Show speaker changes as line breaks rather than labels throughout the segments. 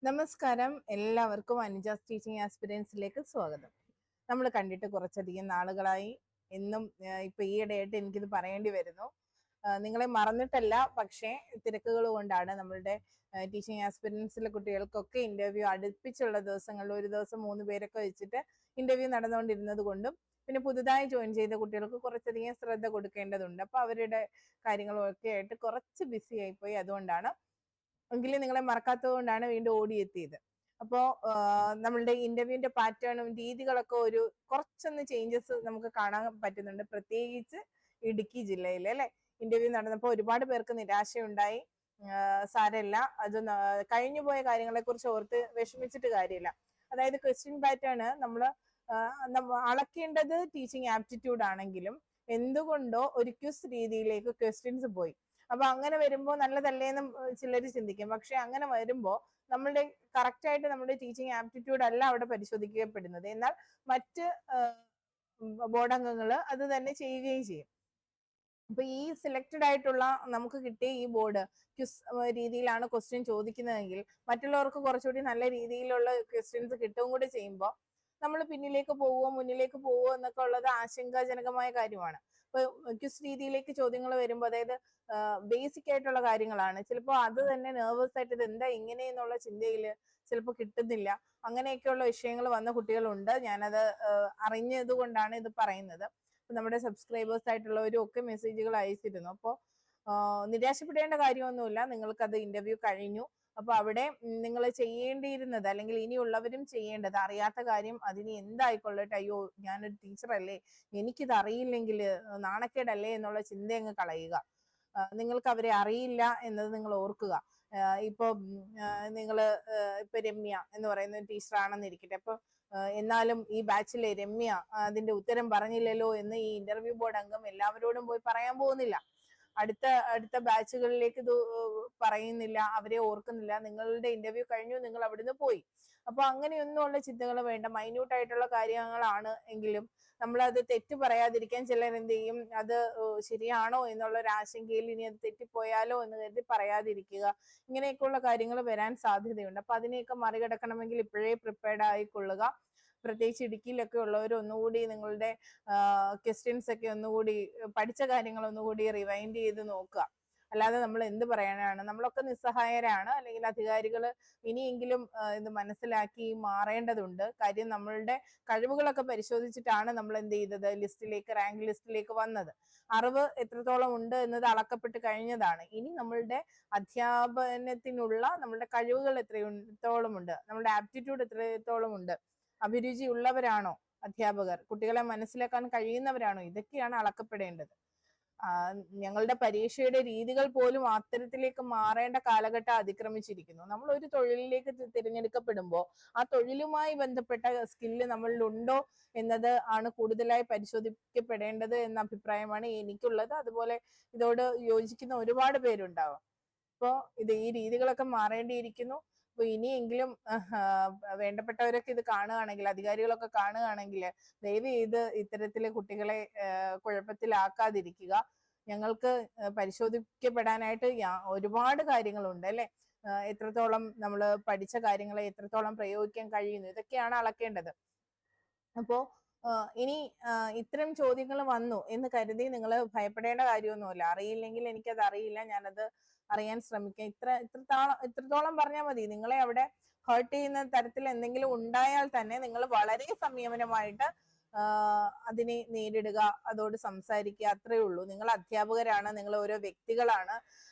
നമസ്കാരം, എല്ലാവർക്കും അനുജാസ് ടീച്ചിങ് ആസ്പിരൻസിലേക്ക് സ്വാഗതം. നമ്മൾ കണ്ടിട്ട് കുറച്ചധികം നാളുകളായി. എന്നും ഇപ്പൊ ഈയിടെയായിട്ട് എനിക്കിത് പറയേണ്ടി വരുന്നു. നിങ്ങളെ മറന്നിട്ടല്ല, പക്ഷേ തിരക്കുകൾ കൊണ്ടാണ്. നമ്മളുടെ ടീച്ചിങ് ആസ്പിരൻസിലെ കുട്ടികൾക്കൊക്കെ ഇന്റർവ്യൂ അടുപ്പിച്ചുള്ള ദിവസങ്ങളിൽ ഒരു ദിവസം 3 പേരൊക്കെ വെച്ചിട്ട് ഇന്റർവ്യൂ നടന്നുകൊണ്ടിരുന്നത് കൊണ്ടും പിന്നെ പുതുതായി ജോയിൻ ചെയ്ത കുട്ടികൾക്ക് കുറച്ചധികം ശ്രദ്ധ കൊടുക്കേണ്ടതുണ്ട്. അപ്പൊ അവരുടെ കാര്യങ്ങളൊക്കെ ആയിട്ട് കുറച്ച് ബിസി ആയിപ്പോയി. അതുകൊണ്ടാണ്, എങ്കിലും നിങ്ങളെ മറക്കാത്തത് കൊണ്ടാണ് വീണ്ടും ഓടിയെത്തിയത്. അപ്പോ നമ്മളുടെ ഇന്റർവ്യൂവിന്റെ പാറ്റേണും രീതികളൊക്കെ കുറച്ചൊന്ന് ചേഞ്ചസ് നമുക്ക് കാണാൻ പറ്റുന്നുണ്ട്, പ്രത്യേകിച്ച് ഇടുക്കി ജില്ലയിൽ അല്ലെ. ഇന്റർവ്യൂ നടന്നപ്പോൾ ഒരുപാട് പേർക്ക് നിരാശയുണ്ടായി. സാരമില്ല, അത് കഴിഞ്ഞു പോയ കാര്യങ്ങളെ കുറിച്ച് ഓർത്ത് വിഷമിച്ചിട്ട് കാര്യമില്ല. അതായത് ക്വസ്റ്റ്യൻ പാറ്റേൺ നമ്മൾ അളക്കേണ്ടത് ടീച്ചിങ് ആപ്റ്റിറ്റ്യൂഡ് ആണെങ്കിലും എന്തുകൊണ്ടോ ഒരു ക്വിസ് രീതിയിലേക്ക് ക്വസ്റ്റ്യൻസ് പോയി. അപ്പൊ അങ്ങനെ വരുമ്പോൾ നല്ലതല്ലേ എന്ന് ചിലർ ചിന്തിക്കും. പക്ഷെ അങ്ങനെ വരുമ്പോൾ നമ്മളുടെ കറക്റ്റ് ആയിട്ട് നമ്മുടെ ടീച്ചിങ് ആപ്റ്റിറ്റ്യൂഡ് അല്ല അവിടെ പരിശോധിക്കപ്പെടുന്നത്. എന്നാൽ മറ്റ് ബോർഡ് അംഗങ്ങൾ അത് തന്നെ ചെയ്യുകയും ചെയ്യും. അപ്പൊ ഈ സെലക്റ്റഡ് ആയിട്ടുള്ള നമുക്ക് കിട്ടിയ ഈ ബോർഡ് ക്വിസ് രീതിയിലാണ് ക്വസ്റ്റ്യൻ ചോദിക്കുന്നതെങ്കിൽ മറ്റുള്ളവർക്ക് കുറച്ചുകൂടി നല്ല രീതിയിലുള്ള ക്വസ്റ്റ്യൻസ് കിട്ടുകയും കൂടി ചെയ്യുമ്പോൾ നമ്മൾ പിന്നിലേക്ക് പോവുമോ മുന്നിലേക്ക് പോവുമോ എന്നൊക്കെ ഉള്ളത് ആശങ്കാജനകമായ കാര്യമാണ്. ഇപ്പൊ ക്വിസ് രീതിയിലേക്ക് ചോദ്യങ്ങൾ വരുമ്പോൾ, അതായത് ബേസിക് ആയിട്ടുള്ള കാര്യങ്ങളാണ്, ചിലപ്പോൾ അത് തന്നെ നെർവസ് ആയിട്ട് ഇത് എന്താ ഇങ്ങനെ എന്നുള്ള ചിന്തയിൽ ചിലപ്പോൾ കിട്ടുന്നില്ല. അങ്ങനെയൊക്കെയുള്ള വിഷയങ്ങൾ വന്ന കുട്ടികളുണ്ട്. ഞാനത് അറിഞ്ഞത് കൊണ്ടാണ് ഇത് പറയുന്നത്. നമ്മുടെ സബ്സ്ക്രൈബേഴ്സ് ആയിട്ടുള്ളവരും ഒക്കെ മെസ്സേജുകൾ അയച്ചിരുന്നു. അപ്പോൾ നിരാശപ്പെടേണ്ട കാര്യമൊന്നുമില്ല. നിങ്ങൾക്കത് ഇന്റർവ്യൂ കഴിഞ്ഞു. അപ്പൊ അവിടെ നിങ്ങൾ ചെയ്യേണ്ടിയിരുന്നത്, അല്ലെങ്കിൽ ഇനിയുള്ളവരും ചെയ്യേണ്ടത്, അറിയാത്ത കാര്യം അതിന് എന്തായിക്കൊള്ളട്ടെ, അയ്യോ ഞാനൊരു ടീച്ചറല്ലേ, എനിക്കിത് അറിയില്ലെങ്കിൽ നാണക്കേടല്ലേ എന്നുള്ള ചിന്ത അങ്ങ് കളയുക. നിങ്ങൾക്ക് അവരെ അറിയില്ല എന്നത് നിങ്ങൾ ഓർക്കുക. ഇപ്പൊ ഇപ്പൊ രമ്യ എന്ന് പറയുന്ന ടീച്ചർ ആണെന്നിരിക്കട്ടെ. അപ്പൊ എന്നാലും ഈ ബാച്ചിലെ രമ്യ അതിന്റെ ഉത്തരം പറഞ്ഞില്ലല്ലോ എന്ന് ഈ ഇന്റർവ്യൂ ബോർഡ് അംഗം എല്ലാവരോടും പോയി പറയാൻ പോകുന്നില്ല. അടുത്ത ബാച്ചുകളിലേക്ക് ഇത് പറയുന്നില്ല, അവരെ ഓർക്കുന്നില്ല. നിങ്ങളുടെ ഇന്റർവ്യൂ കഴിഞ്ഞു, നിങ്ങൾ അവിടുന്ന് പോയി. അപ്പൊ അങ്ങനെയൊന്നുമുള്ള ചിന്തകൾ വേണ്ട. മൈന്യൂട്ട് ആയിട്ടുള്ള കാര്യങ്ങളാണ് എങ്കിലും നമ്മളത് തെറ്റ് പറയാതിരിക്കാൻ ചിലർ എന്ത് ചെയ്യും, അത് ശരിയാണോ എന്നുള്ള ഒരു ആശങ്കയിൽ ഇനി അത് തെറ്റിപ്പോയാലോ എന്ന് കരുതി പറയാതിരിക്കുക. ഇങ്ങനെയൊക്കെയുള്ള കാര്യങ്ങൾ വരാൻ സാധ്യതയുണ്ട്. അപ്പൊ അതിനെയൊക്കെ മറികടക്കണമെങ്കിൽ ഇപ്പോഴേ പ്രിപ്പയർഡ് ആയിക്കൊള്ളുക. പ്രത്യേകിച്ച് ഇടുക്കിയിലൊക്കെ ഉള്ളവർ ഒന്നുകൂടി നിങ്ങളുടെ ക്വസ്റ്റ്യൻസ് ഒക്കെ ഒന്നുകൂടി പഠിച്ച കാര്യങ്ങൾ ഒന്നുകൂടി റിവൈൻഡ് ചെയ്ത് നോക്കുക. അല്ലാതെ നമ്മൾ എന്ത് പറയാനാണ്, നമ്മളൊക്കെ നിസ്സഹായരാണ്. അല്ലെങ്കിൽ അധികാരികൾ ഇനിയെങ്കിലും ഇത് മനസ്സിലാക്കി മാറേണ്ടതുണ്ട്. കാര്യം നമ്മളുടെ കഴിവുകളൊക്കെ പരിശോധിച്ചിട്ടാണ് നമ്മൾ എന്ത് ചെയ്തത്, റാങ്ക് ലിസ്റ്റിലേക്ക് വന്നത്. അറിവ് എത്രത്തോളം ഉണ്ട് എന്നത് അളക്കപ്പെട്ട് കഴിഞ്ഞതാണ്. ഇനി നമ്മളുടെ അധ്യാപനത്തിനുള്ള നമ്മളുടെ കഴിവുകൾ എത്രത്തോളം ഉണ്ട്, നമ്മളുടെ ആപ്റ്റിറ്റ്യൂഡ് എത്രത്തോളം ഉണ്ട്, അഭിരുചി ഉള്ളവരാണോ അധ്യാപകർ, കുട്ടികളെ മനസ്സിലാക്കാൻ കഴിയുന്നവരാണോ, ഇതൊക്കെയാണ് അളക്കപ്പെടേണ്ടത്. ഞങ്ങളുടെ പരീക്ഷയുടെ രീതികൾ പോലും അത്തരത്തിലേക്ക് മാറേണ്ട കാലഘട്ടം അതിക്രമിച്ചിരിക്കുന്നു. നമ്മൾ ഒരു തൊഴിലിലേക്ക് തിരഞ്ഞെടുക്കപ്പെടുമ്പോൾ ആ തൊഴിലുമായി ബന്ധപ്പെട്ട സ്കില്ല് നമ്മളിൽ ഉണ്ടോ എന്നത് ആണ് കൂടുതലായി പരിശോധിക്കപ്പെടേണ്ടത് എന്ന അഭിപ്രായമാണ് എനിക്കുള്ളത്. അതുപോലെ ഇതോട് യോജിക്കുന്ന ഒരുപാട് പേരുണ്ടാവും. അപ്പോൾ ഈ രീതികളൊക്കെ മാറേണ്ടിയിരിക്കുന്നു. അപ്പൊ ഇനിയെങ്കിലും വേണ്ടപ്പെട്ടവരൊക്കെ ഇത് കാണുകയാണെങ്കിൽ, അധികാരികളൊക്കെ കാണുകയാണെങ്കിൽ ദയവ് ചെയ്ത് ഇത്തരത്തിലെ കുട്ടികളെ കുഴപ്പത്തിലാക്കാതിരിക്കുക. ഞങ്ങൾക്ക് പരിശോധിക്കപ്പെടാനായിട്ട് ഒരുപാട് കാര്യങ്ങളുണ്ട് അല്ലെ. എത്രത്തോളം നമ്മൾ പഠിച്ച കാര്യങ്ങളെ എത്രത്തോളം പ്രയോഗിക്കാൻ കഴിയുന്നു, ഇതൊക്കെയാണ് അളക്കേണ്ടത്. അപ്പോ ഇനി ഇത്തരം ചോദ്യങ്ങൾ വന്നു എന്ന് കരുതി നിങ്ങൾ ഭയപ്പെടേണ്ട കാര്യമൊന്നുമില്ല. അറിയില്ലെങ്കിൽ എനിക്കത് അറിയില്ല, ഞാനത് അറിയാൻ ശ്രമിക്കാം, ഇത്രത്തോളം പറഞ്ഞാൽ മതി. നിങ്ങളെ അവിടെ ഹേർട്ട് ചെയ്യുന്ന തരത്തിൽ എന്തെങ്കിലും ഉണ്ടായാൽ തന്നെ നിങ്ങൾ വളരെ സംയമനമായിട്ട് അതിനെ നേരിടുക, അതോട് സംസാരിക്കുക, അത്രേ ഉള്ളൂ. നിങ്ങൾ അധ്യാപകരാണ്, നിങ്ങൾ ഓരോ വ്യക്തികളാണ്,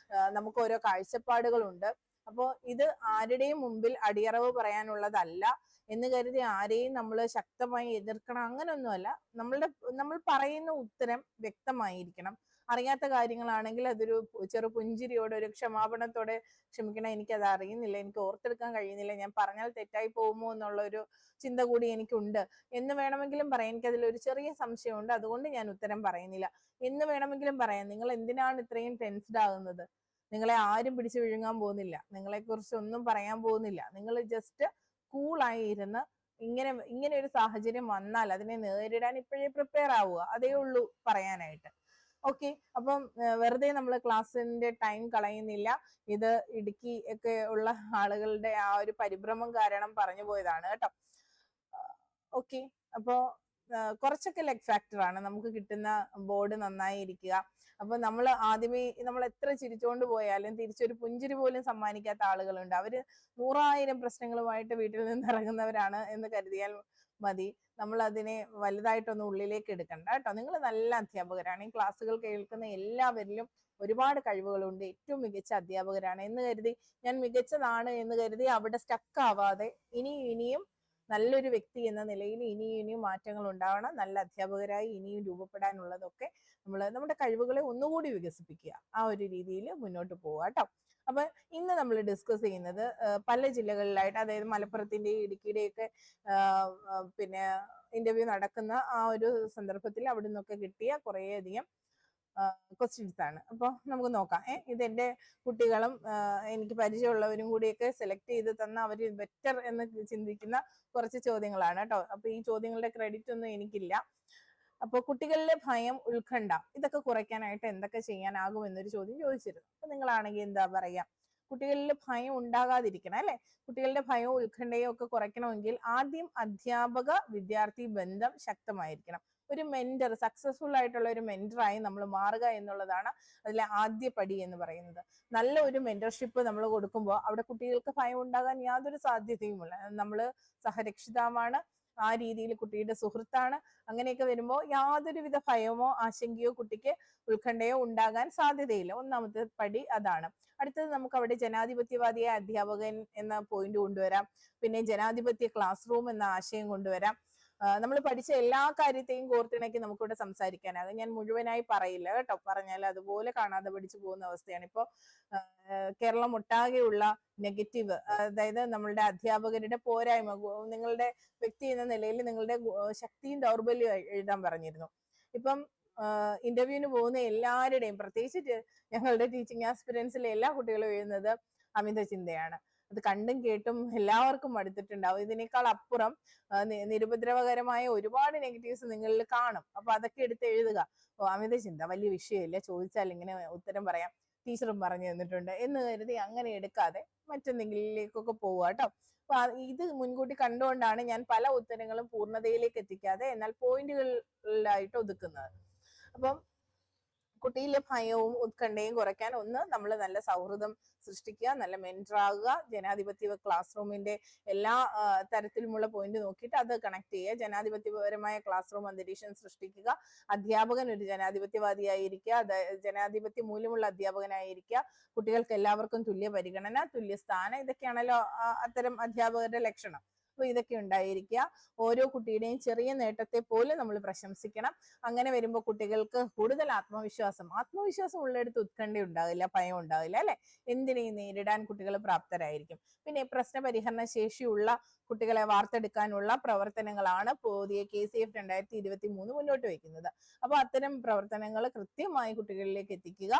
നമുക്ക് ഓരോ കാഴ്ചപ്പാടുകളുണ്ട്. അപ്പോൾ ഇത് ആരുടെയും മുമ്പിൽ അടിയറവ് പറയാനുള്ളതല്ല എന്ന് കരുതി ആരെയും നമ്മൾ ശക്തമായി എതിർക്കണം, അങ്ങനെയൊന്നുമല്ല. നമ്മൾ പറയുന്ന ഉത്തരം വ്യക്തമായിരിക്കണം. അറിയാത്ത കാര്യങ്ങളാണെങ്കിൽ അതൊരു ചെറു പുഞ്ചിരിയോടെ, ഒരു ക്ഷമാപണത്തോടെ, ക്ഷമിക്കണം എനിക്കത് അറിയുന്നില്ല, എനിക്ക് ഓർത്തെടുക്കാൻ കഴിയുന്നില്ല, ഞാൻ പറഞ്ഞാൽ തെറ്റായി പോകുമോ എന്നുള്ള ഒരു ചിന്ത കൂടി എനിക്കുണ്ട് എന്ന് വേണമെങ്കിലും പറയാം. എനിക്കതിൽ ഒരു ചെറിയ സംശയമുണ്ട്, അതുകൊണ്ട് ഞാൻ ഉത്തരം പറയുന്നില്ല എന്ന് വേണമെങ്കിലും പറയാം. നിങ്ങൾ എന്തിനാണ് ഇത്രയും ടെൻസ്ഡ് ആകുന്നത്? നിങ്ങളെ ആരും പിടിച്ചു വിഴുങ്ങാൻ പോകുന്നില്ല, നിങ്ങളെ കുറിച്ച് ഒന്നും പറയാൻ പോകുന്നില്ല. നിങ്ങൾ ജസ്റ്റ് കൂളായി ഇരുന്ന് ഇങ്ങനെ ഒരു സാഹചര്യം വന്നാൽ അതിനെ നേരിടാൻ ഇപ്പോഴേ പ്രിപ്പയർ ആവുക, അതേ ഉള്ളൂ പറയാനായിട്ട്. ഓക്കെ, അപ്പം വെറുതെ നമ്മൾ ക്ലാസ്സിന്റെ ടൈം കളയുന്നില്ല. ഇത് ഇടുക്കി ഒക്കെ ഉള്ള ആളുകളുടെ ആ ഒരു പരിഭ്രമം കാരണം പറഞ്ഞു പോയതാണ് കേട്ടോ. ഓക്കെ, അപ്പോ കുറച്ചൊക്കെ ലെഗ് ഫാക്ടർ ആണ് നമുക്ക് കിട്ടുന്ന ബോർഡ് നന്നായി ഇരിക്കുക. അപ്പൊ നമ്മൾ ആദ്യമേ നമ്മൾ എത്ര ചിരിച്ചുകൊണ്ട് പോയാലും തിരിച്ചൊരു പുഞ്ചിരി പോലും സമ്മാനിക്കാത്ത ആളുകളുണ്ട്. അവര് 100,000 പ്രശ്നങ്ങളുമായിട്ട് വീട്ടിൽ നിന്ന് ഇറങ്ങുന്നവരാണ് എന്ന് കരുതിയാൽ മതി. നമ്മൾ അതിനെ വലുതായിട്ടൊന്നും ഉള്ളിലേക്ക് എടുക്കണ്ട കേട്ടോ. നിങ്ങൾ നല്ല അധ്യാപകരാണ്. ഈ ക്ലാസ്സുകൾ കേൾക്കുന്ന എല്ലാവരിലും ഒരുപാട് കഴിവുകളുണ്ട്. ഏറ്റവും മികച്ച അധ്യാപകരാണ് എന്ന് കരുതി, ഞാൻ മികച്ചതാണ് എന്ന് കരുതി അവിടെ സ്റ്റക്ക് ആവാതെ ഇനിയും നല്ലൊരു വ്യക്തി എന്ന നിലയിൽ ഇനിയും മാറ്റങ്ങൾ ഉണ്ടാവണം. നല്ല അധ്യാപകരായി ഇനിയും രൂപപ്പെടാനുള്ളതൊക്കെ നമ്മുടെ കഴിവുകളെ ഒന്നുകൂടി വികസിപ്പിക്കുക. ആ ഒരു രീതിയിൽ മുന്നോട്ട് പോവുക കേട്ടോ. അപ്പൊ ഇന്ന് നമ്മൾ ഡിസ്കസ് ചെയ്യുന്നത് പല ജില്ലകളിലായിട്ട്, അതായത് മലപ്പുറത്തിന്റെയും ഇടുക്കിയുടെയൊക്കെ പിന്നെ ഇന്റർവ്യൂ നടക്കുന്ന ആ ഒരു സന്ദർഭത്തിൽ അവിടെ നിന്നൊക്കെ കിട്ടിയ കുറേയധികം ക്വസ്റ്റ്യൻസ് ആണ്. അപ്പൊ നമുക്ക് നോക്കാം. ഇത് എന്റെ കുട്ടികളും എനിക്ക് പരിചയമുള്ളവരും കൂടിയൊക്കെ സെലക്ട് ചെയ്ത് തന്ന അവര് ബെറ്റർ എന്ന് ചിന്തിക്കുന്ന കുറച്ച് ചോദ്യങ്ങളാണ് കേട്ടോ. അപ്പൊ ഈ ചോദ്യങ്ങളുടെ ക്രെഡിറ്റ് ഒന്നും എനിക്കില്ല. അപ്പൊ കുട്ടികളിലെ ഭയം, ഉത്കണ്ഠ ഇതൊക്കെ കുറയ്ക്കാനായിട്ട് എന്തൊക്കെ ചെയ്യാനാകും എന്നൊരു ചോദ്യം ചോദിച്ചിരുന്നു. അപ്പൊ നിങ്ങളാണെങ്കിൽ എന്താ പറയാ? കുട്ടികളിൽ ഭയം ഉണ്ടാകാതിരിക്കണം അല്ലെ? കുട്ടികളുടെ ഭയവും ഉത്കണ്ഠയും ഒക്കെ കുറയ്ക്കണമെങ്കിൽ ആദ്യം അധ്യാപക വിദ്യാർത്ഥി ബന്ധം ശക്തമായിരിക്കണം. ഒരു മെന്റർ, സക്സസ്ഫുൾ ആയിട്ടുള്ള ഒരു മെന്ററായി നമ്മൾ മാറുക എന്നുള്ളതാണ് അതിലെ ആദ്യ പടി എന്ന് പറയുന്നത്. നല്ല ഒരു മെന്റർഷിപ്പ് നമ്മൾ കൊടുക്കുമ്പോൾ അവിടെ കുട്ടികൾക്ക് ഭയം ഉണ്ടാകാൻ യാതൊരു സാധ്യതയുമില്ല. നമ്മൾ സഹരക്ഷിതാവാണ്, ആ രീതിയിൽ കുട്ടിയുടെ സുഹൃത്താണ്. അങ്ങനെയൊക്കെ വരുമ്പോൾ യാതൊരുവിധ ഭയമോ ആശങ്കയോ കുട്ടിക്ക് ഉത്കണ്ഠയോ ഉണ്ടാകാൻ സാധ്യതയില്ല. ഒന്നാമത്തെ പടി അതാണ്. അടുത്തത് നമുക്ക് അവിടെ ജനാധിപത്യവാദിയായ അധ്യാപകൻ എന്ന പോയിന്റ് കൊണ്ടുവരാം. പിന്നെ ജനാധിപത്യ ക്ലാസ് റൂം എന്ന ആശയം കൊണ്ടുവരാം. നമ്മൾ പഠിച്ച എല്ലാ കാര്യത്തെയും കോർത്തിണക്കി നമുക്കിവിടെ സംസാരിക്കാനാകും. ഞാൻ മുഴുവനായി പറയില്ല കേട്ടോ, പറഞ്ഞാൽ അതുപോലെ കാണാതെ പഠിച്ചു പോകുന്ന അവസ്ഥയാണ് ഇപ്പോ. കേരളം ഒട്ടാകെയുള്ള നെഗറ്റീവ്, അതായത് നമ്മളുടെ അധ്യാപകരുടെ പോരായ്മ, നിങ്ങളുടെ വ്യക്തി എന്ന നിലയിൽ നിങ്ങളുടെ ശക്തിയും ദൗർബല്യവും എഴുതാൻ പറഞ്ഞിരുന്നു. ഇപ്പം ഇന്റർവ്യൂവിന് പോകുന്ന എല്ലാവരുടെയും, പ്രത്യേകിച്ച് ഞങ്ങളുടെ ടീച്ചിങ് ആസ്പിരൻസിലെ എല്ലാ കുട്ടികളും എഴുതുന്നത് അമിത ചിന്തയാണ്. അത് കണ്ടും കേട്ടും എല്ലാവർക്കും മടുത്തിട്ടുണ്ടാവും. ഇതിനേക്കാൾ അപ്പുറം നിരുപദ്രവകരമായ ഒരുപാട് നെഗറ്റീവ്സ് നിങ്ങളിൽ കാണും. അപ്പൊ അതൊക്കെ എടുത്ത് എഴുതുക. അമിത ചിന്ത വലിയ വിഷയമില്ല, ചോദിച്ചാൽ ഇങ്ങനെ ഉത്തരം പറയാം, ടീച്ചറും പറഞ്ഞു തന്നിട്ടുണ്ട് എന്ന് കരുതി അങ്ങനെ എടുക്കാതെ മറ്റെന്തെങ്കിലേക്കൊക്കെ പോവുക കേട്ടോ. അപ്പൊ ഇത് മുൻകൂട്ടി കണ്ടുകൊണ്ടാണ് ഞാൻ പല ഉത്തരങ്ങളും പൂർണ്ണതയിലേക്ക് എത്തിക്കാതെ എന്നാൽ പോയിന്റുകളിലായിട്ട് ഒതുക്കുന്നത്. അപ്പം കുട്ടിയിലെ ഭയവും ഉത്കണ്ഠയും കുറയ്ക്കാൻ ഒന്ന് നമ്മൾ നല്ല സൗഹൃദം സൃഷ്ടിക്കുക, നല്ല മെന്ററാകുക, ജനാധിപത്യ ക്ലാസ് റൂമിന്റെ എല്ലാ തരത്തിലുമുള്ള പോയിന്റ് നോക്കിയിട്ട് അത് കണക്ട് ചെയ്യുക, ജനാധിപത്യപരമായ ക്ലാസ് റൂം അന്തരീക്ഷം സൃഷ്ടിക്കുക, അധ്യാപകൻ ഒരു ജനാധിപത്യവാദിയായിരിക്കുക, ജനാധിപത്യ മൂല്യമുള്ള അധ്യാപകനായിരിക്കുക, കുട്ടികൾക്ക് എല്ലാവർക്കും തുല്യ പരിഗണന, തുല്യ സ്ഥാനം, ഇതൊക്കെയാണല്ലോ അത്തരം അധ്യാപകരുടെ ലക്ഷണം. അപ്പൊ ഇതൊക്കെ ഉണ്ടായിരിക്കുക. ഓരോ കുട്ടിയുടെയും ചെറിയ നേട്ടത്തെ പോലും നമ്മൾ പ്രശംസിക്കണം. അങ്ങനെ വരുമ്പോൾ കുട്ടികൾക്ക് കൂടുതൽ ആത്മവിശ്വാസം ഉള്ളിടത്ത് ഉത്കണ്ഠ ഉണ്ടാവില്ല, ഭയം ഉണ്ടാവില്ല അല്ലെ? എന്തിനേയും നേരിടാൻ കുട്ടികൾ പ്രാപ്തരായിരിക്കും. പിന്നെ പ്രശ്നപരിഹരണ ശേഷിയുള്ള കുട്ടികളെ വാർത്തെടുക്കാനുള്ള പ്രവർത്തനങ്ങളാണ് പുതിയ KCF 2023 മുന്നോട്ട് വയ്ക്കുന്നത്. അപ്പൊ അത്തരം പ്രവർത്തനങ്ങൾ കൃത്യമായി കുട്ടികളിലേക്ക് എത്തിക്കുക.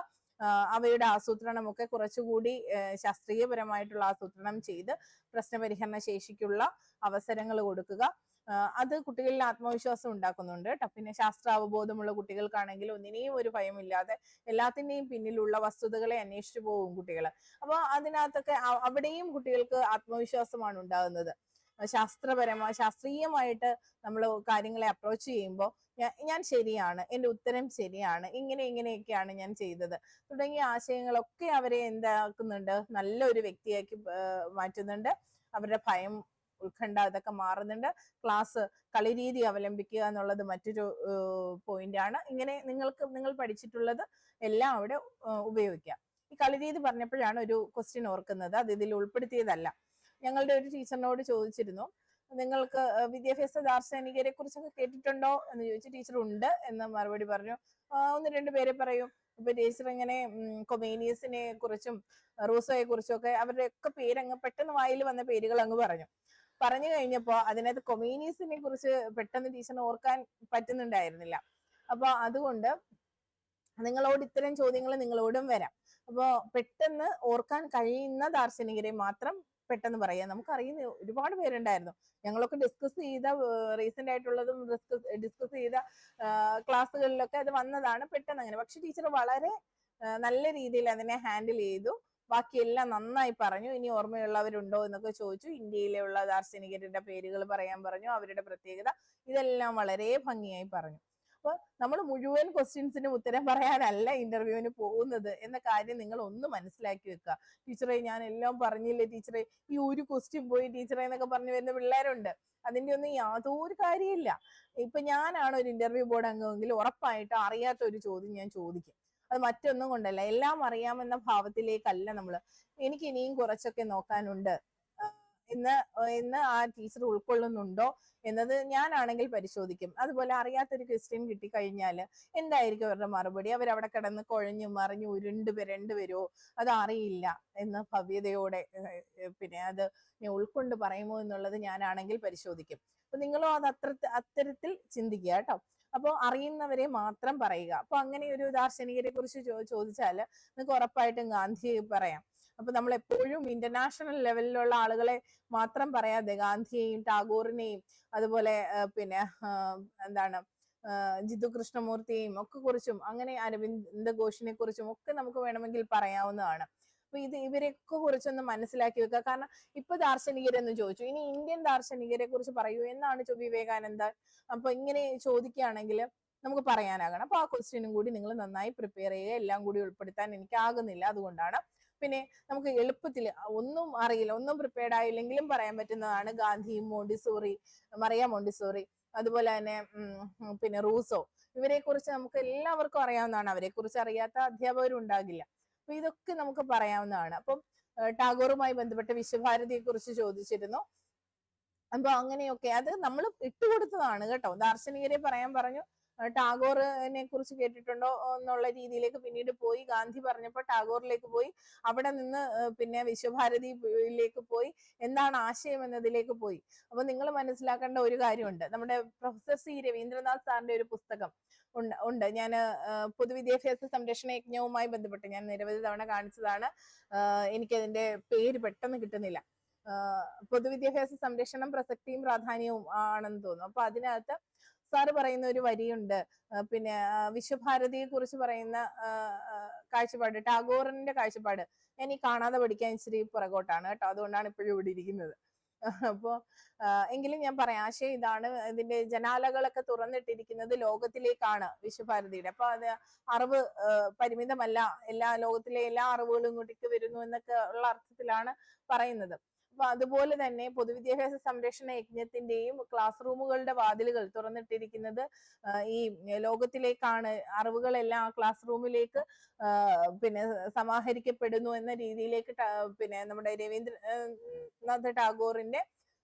അവയുടെ ആസൂത്രണമൊക്കെ കുറച്ചുകൂടി ശാസ്ത്രീയപരമായിട്ടുള്ള ആസൂത്രണം ചെയ്ത് പ്രശ്നപരിഹരണ ശേഷിക്കുള്ള അവസരങ്ങൾ കൊടുക്കുക. അത് കുട്ടികളിൽ ആത്മവിശ്വാസം ഉണ്ടാക്കുന്നുണ്ട് കേട്ടോ. പിന്നെ ശാസ്ത്രാവബോധമുള്ള കുട്ടികൾക്കാണെങ്കിൽ ഒന്നിനെയും ഒരു ഭയമില്ലാതെ എല്ലാത്തിന്റെയും പിന്നിലുള്ള വസ്തുതകളെ അന്വേഷിച്ചു പോകും കുട്ടികൾ. അപ്പൊ അതിനകത്തൊക്കെ അവിടെയും കുട്ടികൾക്ക് ആത്മവിശ്വാസമാണ് ഉണ്ടാകുന്നത്. ശാസ്ത്രീയമായിട്ട് നമ്മൾ കാര്യങ്ങളെ അപ്രോച്ച് ചെയ്യുമ്പോൾ ഞാൻ ശരിയാണ്, എന്റെ ഉത്തരം ശരിയാണ്, ഇങ്ങനെയൊക്കെയാണ് ഞാൻ ചെയ്തത് തുടങ്ങിയ ആശയങ്ങളൊക്കെ അവരെ എന്താക്കുന്നുണ്ട്, നല്ലൊരു വ്യക്തിയാക്കി മാറ്റുന്നുണ്ട്. അവരുടെ ഭയം, ഉത്കണ്ഠ ഇതൊക്കെ മാറുന്നുണ്ട്. ക്ലാസ് കളിരീതി അവലംബിക്കുക എന്നുള്ളത് മറ്റൊരു പോയിന്റ് ആണ്. ഇങ്ങനെ നിങ്ങൾ പഠിച്ചിട്ടുള്ളത് എല്ലാം അവിടെ ഉപയോഗിക്കാം. ഈ കളിരീതി പറഞ്ഞപ്പോഴാണ് ഒരു ക്വസ്റ്റ്യൻ ഓർക്കുന്നത്, അത് ഇതിൽ ഉൾപ്പെടുത്തിയതല്ല. ഞങ്ങളുടെ ഒരു ടീച്ചറിനോട് ചോദിച്ചിരുന്നു, നിങ്ങൾക്ക് വിദ്യാഭ്യാസ ദാർശനികരെ കുറിച്ചൊക്കെ കേട്ടിട്ടുണ്ടോ എന്ന് ചോദിച്ചു. ടീച്ചർ ഉണ്ട് എന്ന് മറുപടി പറഞ്ഞു. ഒന്ന് രണ്ട് പേരെ പറയും. ഇപ്പൊ ടീച്ചർ ഇങ്ങനെ കൊമേനിയസിനെ കുറിച്ചും റൂസോയെ കുറിച്ചും ഒക്കെ അവരുടെ ഒക്കെ പേരങ്ങ് പെട്ടെന്ന് വായിൽ വന്ന പേരുകൾ അങ്ങ് പറഞ്ഞു കഴിഞ്ഞപ്പോ അതിനകത്ത് കൊമേനിയസിനെ കുറിച്ച് പെട്ടെന്ന് ടീച്ചറിന് ഓർക്കാൻ പറ്റുന്നുണ്ടായിരുന്നില്ല. അപ്പൊ അതുകൊണ്ട് നിങ്ങളോട് ഇത്തരം ചോദ്യങ്ങൾ നിങ്ങളോടും വരാം. അപ്പോ പെട്ടെന്ന് ഓർക്കാൻ കഴിയുന്ന ദാർശനികരെ മാത്രം പെട്ടെന്ന് പറയാം. നമുക്കറിയുന്ന ഒരുപാട് പേരുണ്ടായിരുന്നു. ഞങ്ങളൊക്കെ ഡിസ്കസ് ചെയ്ത റീസെന്റ് ആയിട്ടുള്ളതും ഡിസ്കസ് ചെയ്ത ക്ലാസ്സുകളിലൊക്കെ അത് വന്നതാണ് പെട്ടെന്ന് അങ്ങനെ. പക്ഷെ ടീച്ചർ വളരെ നല്ല രീതിയിൽ അതിനെ ഹാൻഡിൽ ചെയ്തു. ബാക്കിയെല്ലാം നന്നായി പറഞ്ഞു. ഇനി ഓർമ്മയുള്ളവരുണ്ടോ എന്നൊക്കെ ചോദിച്ചു. ഇന്ത്യയിലുള്ള ദാർശനികരുടെ പേരുകൾ പറയാൻ പറഞ്ഞു, അവരുടെ പ്രത്യേകത, ഇതെല്ലാം വളരെ ഭംഗിയായി പറഞ്ഞു. അപ്പൊ നമ്മൾ മുഴുവൻ ക്വസ്റ്റ്യൻസിനും ഉത്തരം പറയാനല്ല ഇന്റർവ്യൂവിന് പോകുന്നത് എന്ന കാര്യം നിങ്ങൾ ഒന്ന് മനസ്സിലാക്കി വെക്കുക. ടീച്ചറെ ഞാൻ എല്ലാം പറഞ്ഞില്ലേ ടീച്ചറെ, ഈ ഒരു ക്വസ്റ്റ്യൻ പോയി ടീച്ചറെ എന്നൊക്കെ പറഞ്ഞു വരുന്ന പിള്ളേരുണ്ട്. അതിന്റെ ഒന്നും യാതൊരു കാര്യമില്ല. ഇപ്പൊ ഞാനാണ് ഒരു ഇന്റർവ്യൂ ബോർഡ് അംഗമെങ്കിൽ ഉറപ്പായിട്ട് അറിയാത്ത ഒരു ചോദ്യം ഞാൻ ചോദിക്കും. അത് മറ്റൊന്നും കൊണ്ടല്ല, എല്ലാം അറിയാമെന്ന ഭാവത്തിലേക്കല്ല നമ്മള്. എനിക്ക് ഇനിയും കുറച്ചൊക്കെ നോക്കാനുണ്ട് എന്ന് ആ ടീച്ചർ ഉൾക്കൊള്ളുന്നുണ്ടോ എന്നത് ഞാനാണെങ്കിൽ പരിശോധിക്കും. അതുപോലെ അറിയാത്തൊരു ക്വസ്റ്റ്യൻ കിട്ടിക്കഴിഞ്ഞാൽ എന്തായിരിക്കും അവരുടെ മറുപടി? അവരവിടെ കിടന്ന് കുഴഞ്ഞു മറിഞ്ഞു ഉരുണ്ട് വരുമോ? അത് അറിയില്ല എന്ന് ഭവ്യതയോടെ പിന്നെ അത് ഉൾക്കൊണ്ട് പറയുമോ എന്നുള്ളത് ഞാനാണെങ്കിൽ പരിശോധിക്കും. അപ്പൊ നിങ്ങളും അത് അത്തരത്തിൽ ചിന്തിക്കുക കേട്ടോ. അപ്പോൾ അറിയുന്നവരെ മാത്രം പറയുക. അപ്പൊ അങ്ങനെ ഒരു ദാർശനികരെ കുറിച്ച് ചോദിച്ചാല് നിങ്ങൾക്ക് ഉറപ്പായിട്ടും ഗാന്ധിയെ പറയാം. അപ്പൊ നമ്മൾ എപ്പോഴും ഇന്റർനാഷണൽ ലെവലിലുള്ള ആളുകളെ മാത്രം പറയാതെ ഗാന്ധിയെയും ടാഗോറിനെയും അതുപോലെ പിന്നെ എന്താണ് ജിത്തു കൃഷ്ണമൂർത്തിയെയും ഒക്കെ കുറിച്ചും അങ്ങനെ അരവിന്ദ് ഘോഷിനെ കുറിച്ചും ഒക്കെ നമുക്ക് വേണമെങ്കിൽ പറയാവുന്നതാണ്. അപ്പൊ ഇവരെയൊക്കെ കുറിച്ചൊന്ന് മനസ്സിലാക്കി വെക്കുക. കാരണം ഇപ്പൊ ദാർശനികരെന്ന് ചോദിച്ചു, ഇനി ഇന്ത്യൻ ദാർശനികരെ കുറിച്ച് പറയൂ എന്നാണ് വിവേകാനന്ദ. അപ്പൊ ഇങ്ങനെ ചോദിക്കുകയാണെങ്കിൽ നമുക്ക് പറയാനാകണം. അപ്പൊ ആ ക്വസ്റ്റ്യനും കൂടി നിങ്ങൾ നന്നായി പ്രിപ്പയർ ചെയ്യുക. എല്ലാം കൂടി ഉൾപ്പെടുത്താൻ എനിക്ക് ആകുന്നില്ല, അതുകൊണ്ടാണ്. പിന്നെ നമുക്ക് എളുപ്പത്തിൽ ഒന്നും അറിയില്ല, ഒന്നും പ്രിപ്പയർഡ് ആയില്ലെങ്കിലും പറയാൻ പറ്റുന്നതാണ് ഗാന്ധി, മോണ്ടിസോറി, മറിയ മോണ്ടിസോറി, അതുപോലെ തന്നെ പിന്നെ റൂസോ. ഇവരെ കുറിച്ച് നമുക്ക് എല്ലാവർക്കും അറിയാവുന്നതാണ്. അവരെ കുറിച്ച് അറിയാത്ത അധ്യാപകരും ഉണ്ടാകില്ല. അപ്പൊ ഇതൊക്കെ നമുക്ക് പറയാവുന്നതാണ്. അപ്പം ടാഗോറുമായി ബന്ധപ്പെട്ട് വിശ്വഭാരതിയെ കുറിച്ച് ചോദിച്ചിരുന്നു. അപ്പൊ അങ്ങനെയൊക്കെ അത് നമ്മൾ ഇട്ടുകൊടുത്തതാണ് കേട്ടോ. ദാർശനികരെ പറയാൻ പറഞ്ഞു, ടാഗോറിനെ കുറിച്ച് കേട്ടിട്ടുണ്ടോ എന്നുള്ള രീതിയിലേക്ക് പിന്നീട് പോയി. ഗാന്ധി പറഞ്ഞപ്പോൾ ടാഗോറിലേക്ക് പോയി, അവിടെ നിന്ന് പിന്നെ വിശ്വഭാരതിയിലേക്ക് പോയി, എന്താണ് ആശയം എന്നതിലേക്ക് പോയി. അപ്പൊ നിങ്ങൾ മനസ്സിലാക്കേണ്ട ഒരു കാര്യമുണ്ട്. നമ്മുടെ പ്രൊഫസർ സി രവീന്ദ്രനാഥ് സാറിന്റെ ഒരു പുസ്തകം ഉണ്ട്. ഞാൻ പൊതുവിദ്യാഭ്യാസ സംരക്ഷണ യജ്ഞവുമായി ബന്ധപ്പെട്ട് ഞാൻ നിരവധി തവണ കാണിച്ചതാണ്. എനിക്കതിന്റെ പേര് പെട്ടെന്ന് കിട്ടുന്നില്ല. പൊതുവിദ്യാഭ്യാസ സംരക്ഷണം പ്രസക്തിയും പ്രാധാന്യവും ആണെന്ന് തോന്നുന്നു. അപ്പൊ അതിനകത്ത് സാറ് പറയുന്ന ഒരു വരിയുണ്ട്. പിന്നെ വിശ്വഭാരതിയെ കുറിച്ച് പറയുന്ന കാഴ്ചപ്പാട്, ടാഗോറിന്റെ കാഴ്ചപ്പാട് ഞാൻ ഈ കാണാതെ പഠിക്കാൻ ഇച്ചിരി പുറകോട്ടാണ് കേട്ടോ, അതുകൊണ്ടാണ് ഇപ്പോഴും ഇവിടെ ഇരിക്കുന്നത്. അപ്പോ എങ്കിലും ഞാൻ പറയാം, ആശയം ഇതാണ്. ഇതിന്റെ ജനാലകളൊക്കെ തുറന്നിട്ടിരിക്കുന്നത് ലോകത്തിലേക്കാണ് വിശ്വഭാരതിയുടെ. അപ്പൊ അത് അറിവ് പരിമിതമല്ല, ലോകത്തിലെ എല്ലാ അറിവുകളും ഇങ്ങോട്ടേക്ക് വരുന്നു എന്നൊക്കെ ഉള്ള അർത്ഥത്തിലാണ് പറയുന്നത്. അപ്പൊ അതുപോലെ തന്നെ പൊതുവിദ്യാഭ്യാസ സംരക്ഷണ യജ്ഞത്തിന്റെയും ക്ലാസ് റൂമുകളുടെ വാതിലുകൾ തുറന്നിട്ടിരിക്കുന്നത് ഈ ലോകത്തിലേക്കാണ്. അറിവുകളെല്ലാം ആ ക്ലാസ് റൂമിലേക്ക് പിന്നെ സമാഹരിക്കപ്പെടുന്നു എന്ന രീതിയിലേക്ക് പിന്നെ നമ്മുടെ രവീന്ദ്രനാഥ് ടാഗോറിന്റെ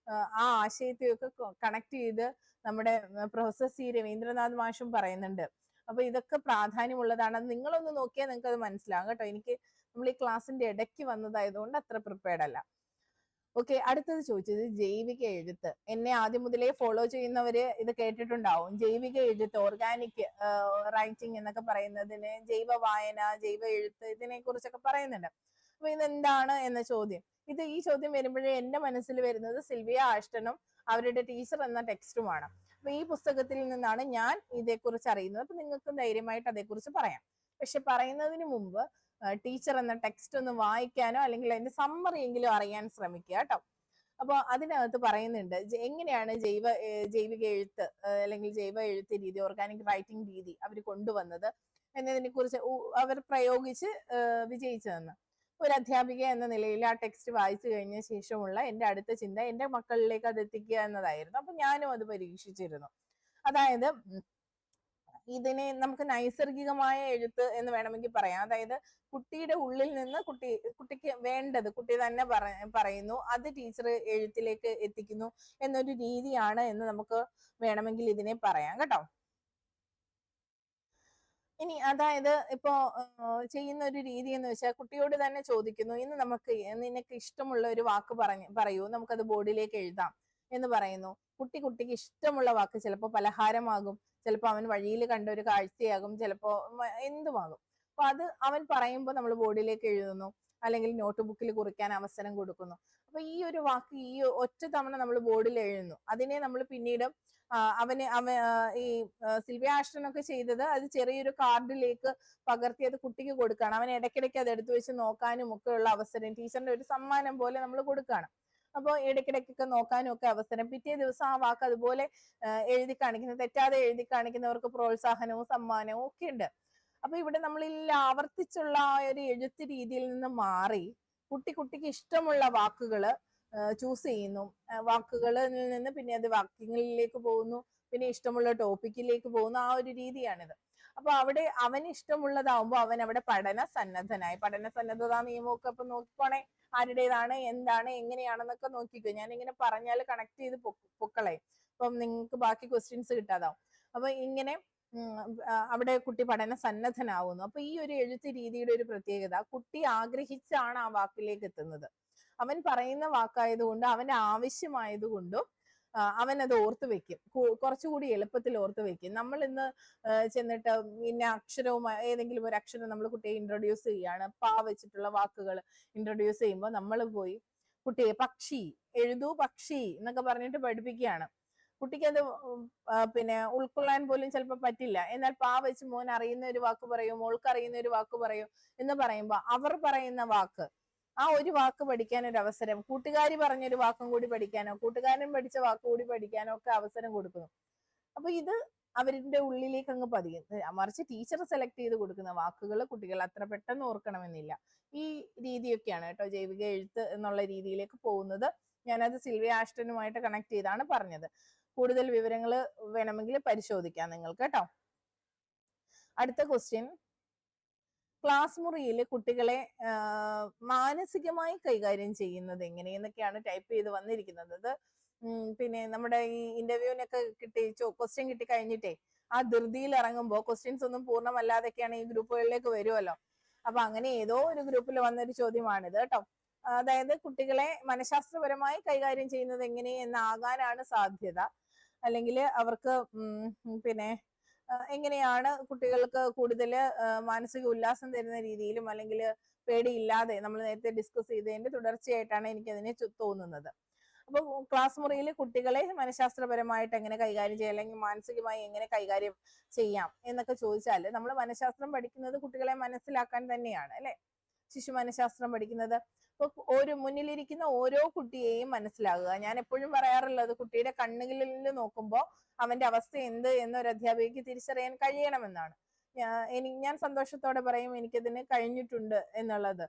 ആ ആശയത്തെയൊക്കെ കണക്ട് ചെയ്ത് നമ്മുടെ പ്രൊഫസർ സി രവീന്ദ്രനാഥ് മാഷും പറയുന്നുണ്ട്. അപ്പൊ ഇതൊക്കെ പ്രാധാന്യമുള്ളതാണ്. അത് നിങ്ങളൊന്ന് നോക്കിയാൽ നിങ്ങൾക്ക് അത് മനസ്സിലാകും കേട്ടോ. എനിക്ക് നമ്മൾ ഈ ക്ലാസ്സിന്റെ ഇടയ്ക്ക് വന്നതായതുകൊണ്ട് അത്ര പ്രിപ്പയർഡ് അല്ല. ഓക്കെ, അടുത്തത് ചോദിച്ചത് ജൈവിക എഴുത്ത്. എന്നെ ആദ്യം മുതലേ ഫോളോ ചെയ്യുന്നവര് ഇത് കേട്ടിട്ടുണ്ടാവും. ജൈവിക എഴുത്ത്, ഓർഗാനിക് റൈറ്റിംഗ് എന്നൊക്കെ പറയുന്നതിന് ജൈവ വായന, ജൈവ എഴുത്ത്, ഇതിനെ കുറിച്ചൊക്കെ പറയുന്നുണ്ട്. അപ്പൊ ഇതെന്താണ് എന്ന ചോദ്യം, ഈ ചോദ്യം വരുമ്പോഴേ എന്റെ മനസ്സിൽ വരുന്നത് സിൽവിയ ആഷ്ടനും അവരുടെ ടീച്ചർ എന്ന ടെക്സ്റ്റുമാണ്. അപ്പൊ ഈ പുസ്തകത്തിൽ നിന്നാണ് ഞാൻ ഇതേക്കുറിച്ച് അറിയുന്നത്. അപ്പൊ നിങ്ങൾക്കും ധൈര്യമായിട്ട് അതേക്കുറിച്ച് പറയാം. പക്ഷെ പറയുന്നതിന് മുമ്പ് ടീച്ചർ എന്ന ടെക്സ്റ്റ് ഒന്ന് വായിക്കാനോ അല്ലെങ്കിൽ അതിന്റെ സമ്മറി എങ്കിലും അറിയാൻ ശ്രമിക്കുക കേട്ടോ. അപ്പൊ അതിനകത്ത് പറയുന്നുണ്ട് എങ്ങനെയാണ് ജൈവിക എഴുത്ത് അല്ലെങ്കിൽ ജൈവ എഴുത്ത് രീതി, ഓർഗാനിക് റൈറ്റിംഗ് രീതി അവർ കൊണ്ടുവന്നത് എന്നതിനെ കുറിച്ച് അവർ പ്രയോഗിച്ച് വിജയിച്ചതെന്ന്. ഒരു അധ്യാപിക എന്ന നിലയിൽ ആ ടെക്സ്റ്റ് വായിച്ചു കഴിഞ്ഞ ശേഷമുള്ള എന്റെ അടുത്ത ചിന്ത എന്റെ മക്കളിലേക്ക് അത് എത്തിക്കുക എന്നതായിരുന്നു. അപ്പൊ ഞാനും അത് പരീക്ഷിച്ചിരുന്നു. അതായത് ഇതിനെ നമുക്ക് നൈസർഗികമായ എഴുത്ത് എന്ന് വേണമെങ്കിൽ പറയാം. അതായത് കുട്ടിയുടെ ഉള്ളിൽ നിന്ന് കുട്ടിക്ക് വേണ്ടത് കുട്ടി തന്നെ പറയുന്നു, അത് ടീച്ചർ എഴുത്തിലേക്ക് എത്തിക്കുന്നു എന്നൊരു രീതിയാണ് എന്ന് നമുക്ക് വേണമെങ്കിൽ ഇതിനെ പറയാം കേട്ടോ. ഇനി അതായത് ഇപ്പോ ചെയ്യുന്ന ഒരു രീതി എന്ന് വെച്ചാൽ കുട്ടിയോട് തന്നെ ചോദിക്കുന്നു, ഇന്ന് നിനക്ക് ഇഷ്ടമുള്ള ഒരു വാക്ക് പറയൂ, നമുക്കത് ബോർഡിലേക്ക് എഴുതാം എന്ന് പറയുന്നു. കുട്ടിക്ക് ഇഷ്ടമുള്ള വാക്ക് ചിലപ്പോൾ പലഹാരമാകും, ചിലപ്പോൾ അവൻ വഴിയിൽ കണ്ട ഒരു കാഴ്ചയാകും, ചിലപ്പോ എന്തുമാകും. അപ്പൊ അത് അവൻ പറയുമ്പോൾ നമ്മൾ ബോർഡിലേക്ക് എഴുതുന്നു. അല്ലെങ്കിൽ നോട്ട് ബുക്കിൽ കുറിക്കാൻ അവസരം കൊടുക്കുന്നു. അപ്പൊ ഈ ഒരു വാക്ക് ഈ ഒറ്റ തവണ നമ്മൾ ബോർഡിൽ എഴുതുന്നു, അതിനെ നമ്മൾ പിന്നീട് ഈ സിൽവിയ ആഷ്ടൺ ഒക്കെ ചെയ്തത് അത് ചെറിയൊരു കാർഡിലേക്ക് പകർത്തി അത് കുട്ടിക്ക് കൊടുക്കുകയാണ്. അവൻ ഇടയ്ക്കിടയ്ക്ക് അത് എടുത്തു വെച്ച് നോക്കാനും ഒക്കെ ഉള്ള അവസരം ടീച്ചറിന്റെ ഒരു സമ്മാനം പോലെ നമ്മൾ കൊടുക്കുകയാണ്. അപ്പോൾ ഇടയ്ക്കിടയ്ക്കൊക്കെ നോക്കാനും ഒക്കെ അവസരം, പിറ്റേ ദിവസം ആ വാക്ക് അതുപോലെ എഴുതി കാണിക്കുന്ന, തെറ്റാതെ എഴുതി കാണിക്കുന്നവർക്ക് പ്രോത്സാഹനവും സമ്മാനവും ഒക്കെ ഉണ്ട്. അപ്പൊ ഇവിടെ നമ്മൾ ആവർത്തിച്ചുള്ള ആ ഒരു എഴുത്ത് രീതിയിൽ നിന്ന് മാറി കുട്ടിക്ക് ഇഷ്ടമുള്ള വാക്കുകള് ചൂസ് ചെയ്യുന്നു. വാക്കുകളിൽ നിന്ന് പിന്നെ അത് വാക്യങ്ങളിലേക്ക് പോകുന്നു, പിന്നെ ഇഷ്ടമുള്ള ടോപ്പിക്കിലേക്ക് പോകുന്നു. ആ ഒരു രീതിയാണിത്. അപ്പൊ അവിടെ അവന് ഇഷ്ടമുള്ളതാവുമ്പോ അവൻ അവിടെ പഠന സന്നദ്ധനായി. പഠന സന്നദ്ധതാ നിയമമൊക്കെ ഇപ്പൊ നോക്കിക്കോണേ, ആരുടേതാണ്, എന്താണ്, എങ്ങനെയാണെന്നൊക്കെ നോക്കിക്കോ. ഞാൻ ഇങ്ങനെ പറഞ്ഞാൽ കണക്ട് ചെയ്ത് പൊക്കളെ, അപ്പം നിങ്ങൾക്ക് ബാക്കി ക്വസ്റ്റ്യൻസ് കിട്ടാതാവും. അപ്പൊ ഇങ്ങനെ അവിടെ കുട്ടി പഠന സന്നദ്ധനാവുന്നു. അപ്പൊ ഈ ഒരു എഴുത്ത് രീതിയുടെ ഒരു പ്രത്യേകത, കുട്ടി ആഗ്രഹിച്ചാണ് ആ വാക്കിലേക്ക് എത്തുന്നത്. അവൻ പറയുന്ന വാക്കായതുകൊണ്ട്, അവന്റെ ആവശ്യമായതുകൊണ്ടും അവൻ അത് ഓർത്തു വെക്കും, കുറച്ചുകൂടി എളുപ്പത്തിൽ ഓർത്തു വെക്കും. നമ്മൾ ഇന്ന് ചെന്നിട്ട് ഇന്ന അക്ഷരവും ഏതെങ്കിലും ഒരു അക്ഷരം നമ്മൾ കുട്ടിയെ ഇൻട്രൊഡ്യൂസ് ചെയ്യാണ്, പാ വെച്ചിട്ടുള്ള വാക്കുകൾ ഇൻട്രൊഡ്യൂസ് ചെയ്യുമ്പോൾ നമ്മൾ പോയി കുട്ടിയെ പക്ഷി എഴുതൂ, പക്ഷി എന്നൊക്കെ പറഞ്ഞിട്ട് പഠിപ്പിക്കുകയാണ്. കുട്ടിക്ക് അത് പിന്നെ ഉൾക്കൊള്ളാൻ പോലും ചിലപ്പോൾ പറ്റില്ല. എന്നാൽ പാ വെച്ച് മോൻ അറിയുന്ന ഒരു വാക്ക് പറയൂ, മോൾക്ക് അറിയുന്ന ഒരു വാക്ക് പറയൂ എന്ന് പറയുമ്പോൾ അവർ പറയുന്ന വാക്ക്, ആ ഒരു വാക്ക് പഠിക്കാൻ ഒരു അവസരം, കൂട്ടുകാരി പറഞ്ഞൊരു വാക്കും കൂടി പഠിക്കാനോ കൂട്ടുകാരൻ പഠിച്ച വാക്ക് കൂടി പഠിക്കാനോ ഒക്കെ അവസരം കൊടുക്കുന്നു. അപ്പൊ ഇത് അവരുടെ ഉള്ളിലേക്ക് അങ്ങ് പതിയും. മറിച്ച് ടീച്ചർ സെലക്ട് ചെയ്ത് കൊടുക്കുന്ന വാക്കുകൾ കുട്ടികൾ അത്ര പെട്ടെന്ന് ഓർക്കണമെന്നില്ല. ഈ രീതിയൊക്കെയാണ് കേട്ടോ ജൈവിക എഴുത്ത് എന്നുള്ള രീതിയിലേക്ക് പോകുന്നത്. ഞാനത് സിൽവിയ ആഷ്ടനുമായിട്ട് കണക്ട് ചെയ്താണ് പറഞ്ഞത്. കൂടുതൽ വിവരങ്ങൾ വേണമെങ്കിൽ പരിശോധിക്കാം നിങ്ങൾക്ക് കേട്ടോ. അടുത്ത ക്വസ്റ്റ്യൻ, ക്ലാസ് മുറിയിൽ കുട്ടികളെ മാനസികമായി കൈകാര്യം ചെയ്യുന്നത് എങ്ങനെയെന്നൊക്കെയാണ് ടൈപ്പ് ചെയ്ത് വന്നിരിക്കുന്നത്. അത് പിന്നെ നമ്മുടെ ഈ ഇന്റർവ്യൂവിനൊക്കെ ക്വസ്റ്റ്യൻ കിട്ടി കഴിഞ്ഞിട്ടേ ആ ധൃതിയിൽ ഇറങ്ങുമ്പോൾ ക്വസ്റ്റ്യൻസ് ഒന്നും പൂർണ്ണമല്ലാതൊക്കെയാണ് ഈ ഗ്രൂപ്പുകളിലേക്ക് വരുമല്ലോ. അപ്പൊ അങ്ങനെ ഏതോ ഒരു ഗ്രൂപ്പിൽ വന്നൊരു ചോദ്യമാണിത് കേട്ടോ. അതായത് കുട്ടികളെ മനഃശാസ്ത്രപരമായി കൈകാര്യം ചെയ്യുന്നത് എങ്ങനെയെന്നാകാനാണ് സാധ്യത. അല്ലെങ്കിൽ അവർക്ക് പിന്നെ എങ്ങനെയാണ് കുട്ടികൾക്ക് കൂടുതൽ മാനസിക ഉല്ലാസം തരുന്ന രീതിയിലും അല്ലെങ്കിൽ പേടിയില്ലാതെ, നമ്മൾ നേരത്തെ ഡിസ്കസ് ചെയ്തതിന്റെ തുടർച്ചയായിട്ടാണ് എനിക്കതിനെ തോന്നുന്നത്. അപ്പൊ ക്ലാസ് മുറിയിൽ കുട്ടികളെ മനഃശാസ്ത്രപരമായിട്ട് എങ്ങനെ കൈകാര്യം ചെയ്യാം, അല്ലെങ്കിൽ മാനസികമായി എങ്ങനെ കൈകാര്യം ചെയ്യാം എന്നൊക്കെ ചോദിച്ചാൽ, നമ്മൾ മനഃശാസ്ത്രം പഠിക്കുന്നത് കുട്ടികളെ മനസ്സിലാക്കാൻ തന്നെയാണ് അല്ലെ, ശിശു മനഃശാസ്ത്രം പഠിക്കുന്നത്. അപ്പൊ മുന്നിലിരിക്കുന്ന ഓരോ കുട്ടിയെയും മനസ്സിലാകുക. ഞാൻ എപ്പോഴും പറയാറുള്ളത്, കുട്ടിയുടെ കണ്ണുകളിൽ നോക്കുമ്പോൾ അവന്റെ അവസ്ഥ എന്ത് എന്നൊരു അധ്യാപികയ്ക്ക് തിരിച്ചറിയാൻ കഴിയണമെന്നാണ്. ഞാൻ സന്തോഷത്തോടെ പറയും എനിക്കതിന് കഴിഞ്ഞിട്ടുണ്ട് എന്നുള്ളത്.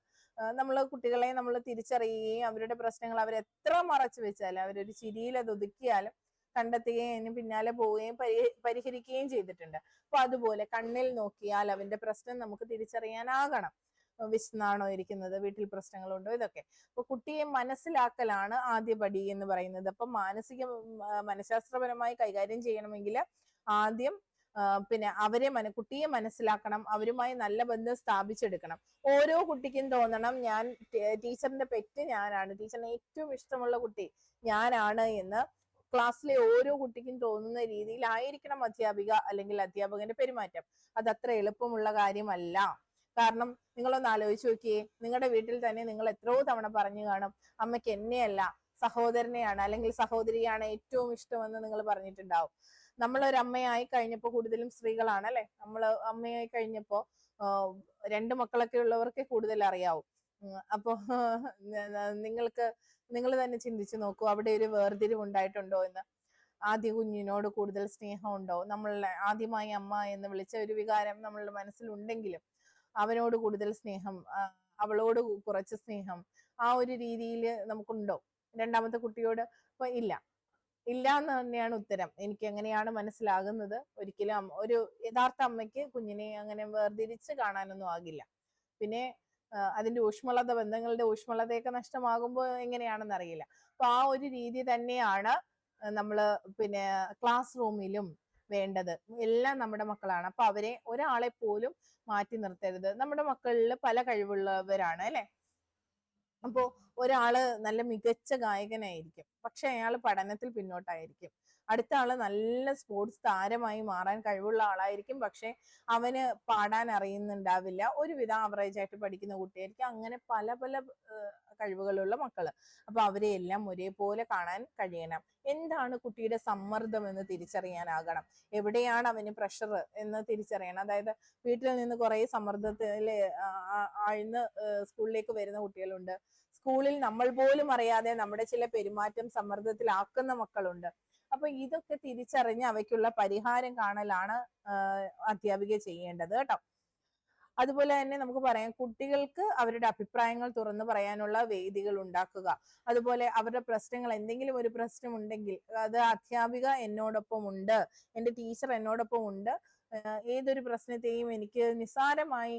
നമ്മൾ കുട്ടികളെ നമ്മൾ തിരിച്ചറിയുകയും അവരുടെ പ്രശ്നങ്ങൾ അവരെത്ര മറച്ചു വെച്ചാലും അവരൊരു ചിരിയിൽ അത് ഒതുക്കിയാലും കണ്ടെത്തുകയും അതിന് പിന്നാലെ പോവുകയും പരിഹരിക്കുകയും ചെയ്തിട്ടുണ്ട്. അപ്പൊ അതുപോലെ കണ്ണിൽ നോക്കിയാൽ അവന്റെ പ്രശ്നം നമുക്ക് തിരിച്ചറിയാനാകണം. വിശന്നാണോ ഇരിക്കുന്നത്, വീട്ടിൽ പ്രശ്നങ്ങളുണ്ടോ, ഇതൊക്കെ. അപ്പൊ കുട്ടിയെ മനസ്സിലാക്കലാണ് ആദ്യ പടി എന്ന് പറയുന്നത്. അപ്പൊ മനഃശാസ്ത്രപരമായി കൈകാര്യം ചെയ്യണമെങ്കിൽ ആദ്യം പിന്നെ കുട്ടിയെ മനസ്സിലാക്കണം, അവരുമായി നല്ല ബന്ധം സ്ഥാപിച്ചെടുക്കണം. ഓരോ കുട്ടിക്കും തോന്നണം ഞാൻ ടീച്ചറിന്റെ പെറ്റ് ഞാനാണ്, ടീച്ചറിന് ഏറ്റവും ഇഷ്ടമുള്ള കുട്ടി ഞാനാണ് എന്ന് ക്ലാസ്സിലെ ഓരോ കുട്ടിക്കും തോന്നുന്ന രീതിയിലായിരിക്കണം അധ്യാപിക അല്ലെങ്കിൽ അധ്യാപകന്റെ പെരുമാറ്റം. അതത്ര എളുപ്പമുള്ള കാര്യമല്ല. കാരണം നിങ്ങളൊന്ന് ആലോചിച്ച് നോക്കിയേ, നിങ്ങളുടെ വീട്ടിൽ തന്നെ നിങ്ങൾ എത്രയോ തവണ പറഞ്ഞു കാണും, അമ്മയ്ക്ക് എന്നെയല്ല സഹോദരനെയാണ് അല്ലെങ്കിൽ സഹോദരിയാണ് ഏറ്റവും ഇഷ്ടമെന്ന് നിങ്ങൾ പറഞ്ഞിട്ടുണ്ടാവും. നമ്മളൊരു അമ്മയായി കഴിഞ്ഞപ്പോ, കൂടുതലും സ്ത്രീകളാണ് അല്ലെ, നമ്മൾ അമ്മയായി കഴിഞ്ഞപ്പോ 2 മക്കളൊക്കെ ഉള്ളവർക്ക് കൂടുതൽ അറിയാവും. അപ്പൊ നിങ്ങൾ തന്നെ ചിന്തിച്ചു നോക്കൂ, അവിടെ ഒരു വേർതിരിവ് ഉണ്ടായിട്ടുണ്ടോ എന്ന്. ആദ്യ കുഞ്ഞിനോട് കൂടുതൽ സ്നേഹമുണ്ടോ, നമ്മളെ ആദ്യമായി അമ്മ എന്ന് വിളിച്ച ഒരു വികാരം നമ്മളുടെ മനസ്സിലുണ്ടെങ്കിലും അവനോട് കൂടുതൽ സ്നേഹം, അവളോട് കുറച്ച് സ്നേഹം, ആ ഒരു രീതിയിൽ നമുക്കുണ്ടോ? രണ്ടാമത്തെ കുട്ടിയോട് ഇപ്പൊ ഇല്ല എന്ന് തന്നെയാണ് ഉത്തരം. എനിക്ക് എങ്ങനെയാണ് മനസ്സിലാകുന്നത്, ഒരിക്കലും ഒരു യഥാർത്ഥ അമ്മയ്ക്ക് കുഞ്ഞിനെ അങ്ങനെ വേർതിരിച്ച് കാണാനൊന്നും ആകില്ല. പിന്നെ അതിന്റെ ഊഷ്മളത, ബന്ധങ്ങളുടെ ഊഷ്മളതയൊക്കെ നഷ്ടമാകുമ്പോൾ എങ്ങനെയാണെന്ന് അറിയില്ല. അപ്പൊ ആ ഒരു രീതി തന്നെയാണ് നമ്മള് പിന്നെ ക്ലാസ് റൂമിലും വേണ്ടത്. എല്ലാം നമ്മുടെ മക്കളാണ്. അപ്പൊ അവരെ ഒരാളെ പോലും മാറ്റി നിർത്തരുത്. നമ്മുടെ മക്കളിൽ പല കഴിവുള്ളവരാണ് അല്ലെ. അപ്പോ ഒരാള് നല്ല മികച്ച ഗായകനായിരിക്കും, പക്ഷെ അയാൾ പഠനത്തിൽ പിന്നോട്ടായിരിക്കും. അടുത്ത ആള് നല്ല സ്പോർട്സ് താരമായി മാറാൻ കഴിവുള്ള ആളായിരിക്കും, പക്ഷെ അവന് പാടാൻ അറിയുന്നുണ്ടാവില്ല, ഒരുവിധം ആവറേജ് ആയിട്ട് പഠിക്കുന്ന കുട്ടിയായിരിക്കും. അങ്ങനെ പല പല കഴിവുകളുള്ള മക്കള്. അപ്പൊ അവരെ എല്ലാം ഒരേപോലെ കാണാൻ കഴിയണം. എന്താണ് കുട്ടിയുടെ സമ്മർദ്ദം എന്ന് തിരിച്ചറിയാനാകണം. എവിടെയാണ് അവന് പ്രഷർ എന്ന് തിരിച്ചറിയണം. അതായത് വീട്ടിൽ നിന്ന് കുറെ സമ്മർദ്ദത്തില് ആഴ്ന്ന് സ്കൂളിലേക്ക് വരുന്ന കുട്ടികളുണ്ട്. സ്കൂളിൽ നമ്മൾ പോലും അറിയാതെ നമ്മുടെ ചില പെരുമാറ്റം സമ്മർദ്ദത്തിലാക്കുന്ന മക്കളുണ്ട്. അപ്പൊ ഇതൊക്കെ തിരിച്ചറിഞ്ഞ് അവയ്ക്കുള്ള പരിഹാരം കാണലാണ് അധ്യാപിക ചെയ്യേണ്ടത് കേട്ടോ. അതുപോലെ തന്നെ നമുക്ക് പറയാം, കുട്ടികൾക്ക് അവരുടെ അഭിപ്രായങ്ങൾ തുറന്നു പറയാനുള്ള വേദികൾ ഉണ്ടാക്കുക. അതുപോലെ അവരുടെ പ്രശ്നങ്ങൾ, എന്തെങ്കിലും ഒരു പ്രശ്നം ഉണ്ടെങ്കിൽ അത് അധ്യാപിക എന്നോടൊപ്പം ഉണ്ട്, എൻ്റെ ടീച്ചർ എന്നോടൊപ്പം ഉണ്ട്, ഏതൊരു പ്രശ്നത്തെയും എനിക്ക് നിസ്സാരമായി